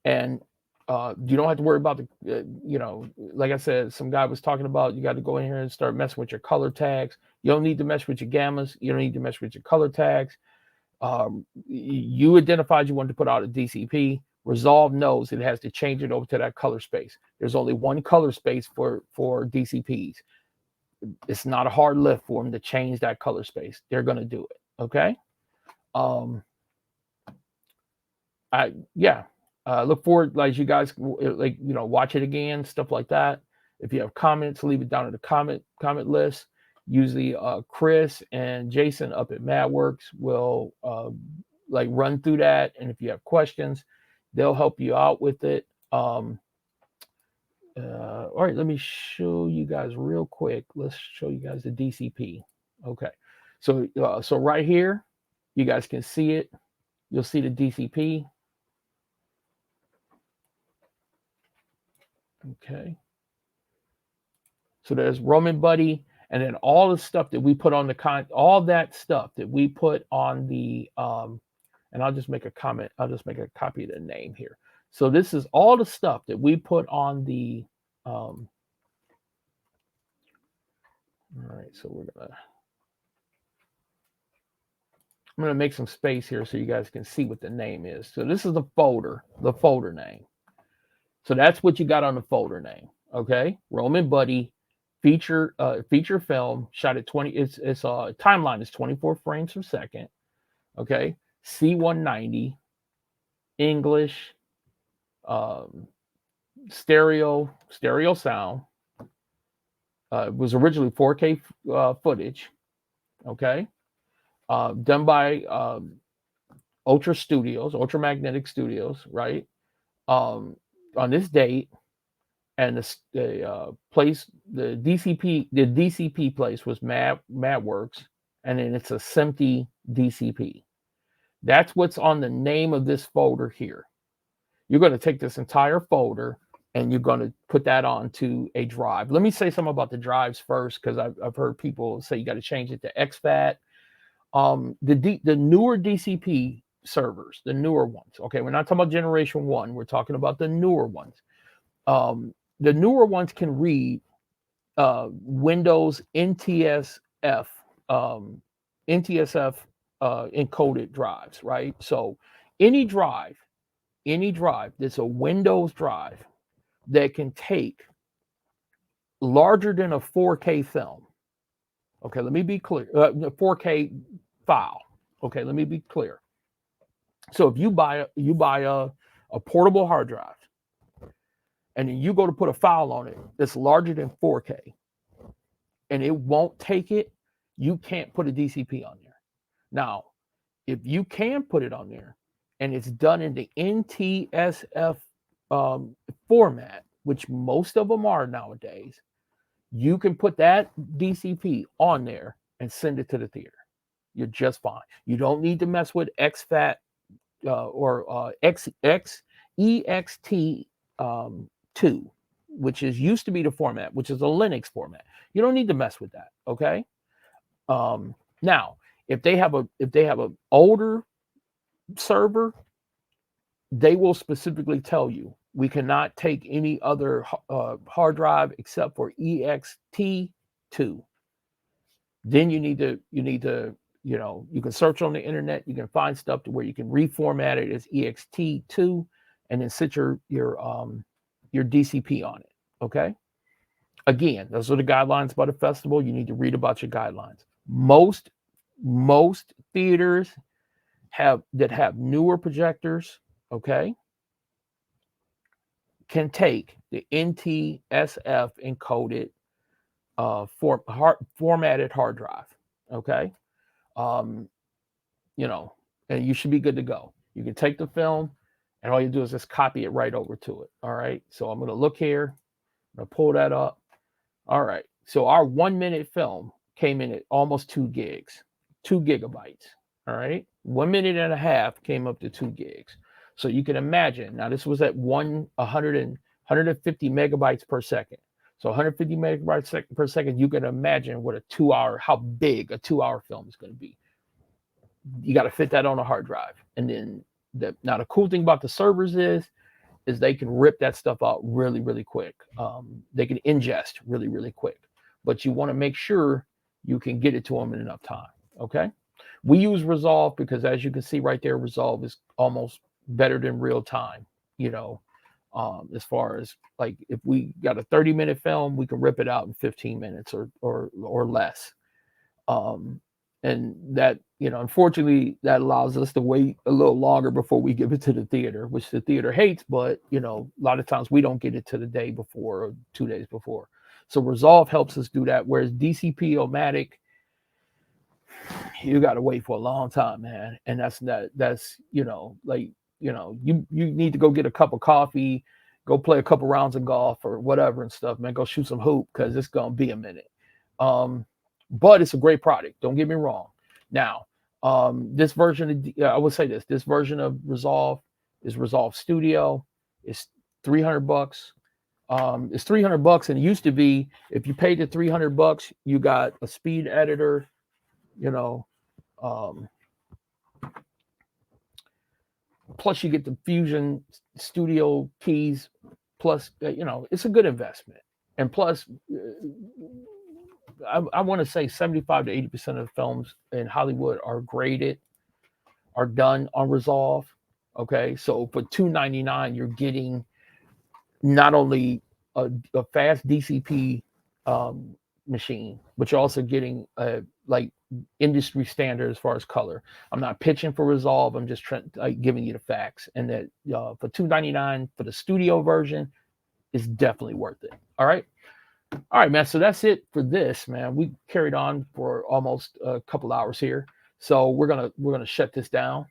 Speaker 1: And you don't have to worry about like I said, some guy was talking about, you got to go in here and start messing with your color tags. You don't need to mess with your gammas. You don't need to mess with your color tags. You identified you wanted to put out a DCP. Resolve knows it has to change it over to that color space. There's only one color space for DCPs. It's not a hard lift for them to change that color space. They're going to do it. Okay. Look forward, like you guys, watch it again, stuff like that. If you have comments, leave it down in the comment list. Usually Chris and Jason up at MadWorks will run through that, and if you have questions, they'll help you out with it. All right, let me show you guys real quick. Let's show you guys the DCP. Okay, So so right here, you guys can see it. You'll see the DCP. Okay. So there's Roman Buddy, and then all the stuff that we put on all that stuff that we put on the and I'll just make a comment. I'll just make a copy of the name here. So this is all the stuff that we put on the all right, so I'm gonna make some space here so you guys can see what the name is. So this is the folder name. So that's what you got on the folder name. Okay, Roman Buddy feature film shot at 20. It's timeline is 24 frames per second. Okay, C190 English, stereo sound. It was originally 4K footage. Okay, done by Ultramagnetic Studios, right? On this date, and the DCP place was MadWorks, and then it's a SMPTE DCP. That's what's on the name of this folder here. You're going to take this entire folder and you're going to put that onto a drive. Let me say something about the drives first, because I've heard people say you got to change it to exFAT. The newer DCP servers, the newer ones. Okay, we're not talking about generation 1. We're talking about the newer ones. The newer ones can read Windows NTSF encoded drives, right? So any drive that's a Windows drive that can take larger than a 4K film. Okay, let me be clear. 4K file. Okay, let me be clear. So if you buy a portable hard drive, and then you go to put a file on it that's larger than 4K, and it won't take it, you can't put a DCP on there. Now, if you can put it on there, and it's done in the NTSF format, which most of them are nowadays, you can put that DCP on there and send it to the theater. You're just fine. You don't need to mess with exFAT or EXT2, which used to be the format, which is a Linux format. You don't need to mess with that. Okay. Now, if they have an older server, they will specifically tell you we cannot take any other hard drive except for EXT2. Then you need to you can search on the internet, you can find stuff to where you can reformat it as EXT2 and then set your DCP on it. Okay. Again, those are the guidelines by the festival. You need to read about your guidelines. Most theaters have newer projectors, okay, can take the NTSF encoded formatted hard drive, okay, and you should be good to go. You can take the film, and all you do is just copy it right over to it. All right. So I'm going to look here. I'm going to pull that up. All right. So our 1 minute film came in at almost 2 gigs, 2 gigabytes. All right. 1 minute and a half came up to 2 gigs. So you can imagine. Now this was at 150 megabytes per second. So 150 megabytes per second. You can imagine what how big a 2-hour film is going to be. You got to fit that on a hard drive. And then now the cool thing about the servers is they can rip that stuff out really, really quick. They can ingest really, really quick. But you want to make sure you can get it to them in enough time. Okay. We use Resolve because, as you can see right there, Resolve is almost better than real time. As far as like if we got a 30-minute film, we can rip it out in 15 minutes or less. And that, unfortunately, that allows us to wait a little longer before we give it to the theater, which the theater hates. But, a lot of times we don't get it to the day before or 2 days before. So Resolve helps us do that. Whereas DCP-O-Matic, you got to wait for a long time, man. And you need to go get a cup of coffee, go play a couple rounds of golf or whatever and stuff, man. Go shoot some hoop because it's going to be a minute. but it's a great product. Don't get me wrong. Now, this version of, I would say this version of Resolve is Resolve Studio. It's $300. It's $300, and it used to be, if you paid the $300, you got a speed editor, you know, plus you get the Fusion Studio keys, plus, you know, it's a good investment. And plus, I want to say 75 to 80% of the films in Hollywood are done on Resolve. Okay, so for $299, you're getting not only a fast DCP machine, but you're also getting like industry standard as far as color. I'm not pitching for Resolve. I'm just giving you the facts. And that for $299 for the studio version is definitely worth it. All right, man. So that's it for this, man. We carried on for almost a couple hours here, so we're gonna shut this down.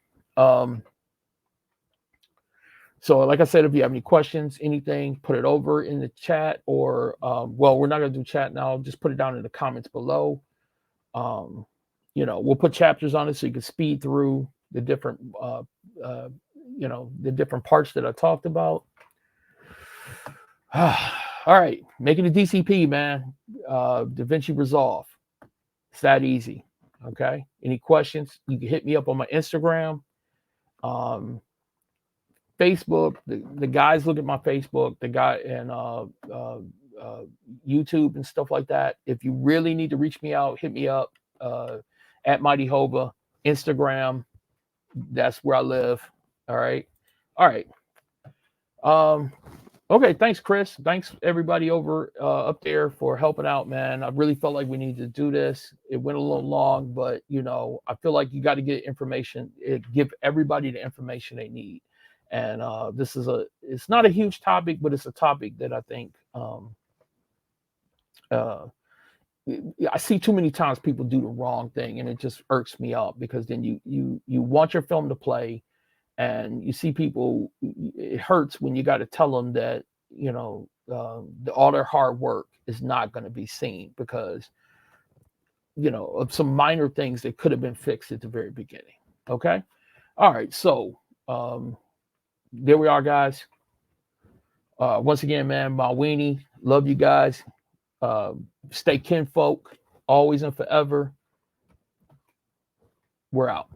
Speaker 1: So like I said, if you have any questions, anything, put it over in the chat, or well, we're not gonna do chat now. Just put it down in the comments below. You know, we'll put chapters on it so you can speed through the different you know, the different parts that I talked about. All right, making a DCP, man. Davinci Resolve. It's that easy. Okay. Any questions? You can hit me up on my Instagram, Facebook. The guys look at my Facebook. The guy and YouTube and stuff like that. If you really need to reach me out, hit me up at Mighty Hova. Instagram. That's where I live. All right. Okay, thanks, Chris. Thanks everybody over up there for helping out, man. I really felt like we needed to do this. It went a little long, but you know, I feel like you got to get information. Give everybody the information they need. And it's not a huge topic, but it's a topic that I think I see too many times people do the wrong thing, and it just irks me up, because then you want your film to play. And you see people, it hurts when you got to tell them that, you know, all their hard work is not going to be seen because, you know, of some minor things that could have been fixed at the very beginning. Okay. All right. So there we are, guys. Once again, man, my weenie, love you guys. Stay kinfolk, always and forever. We're out.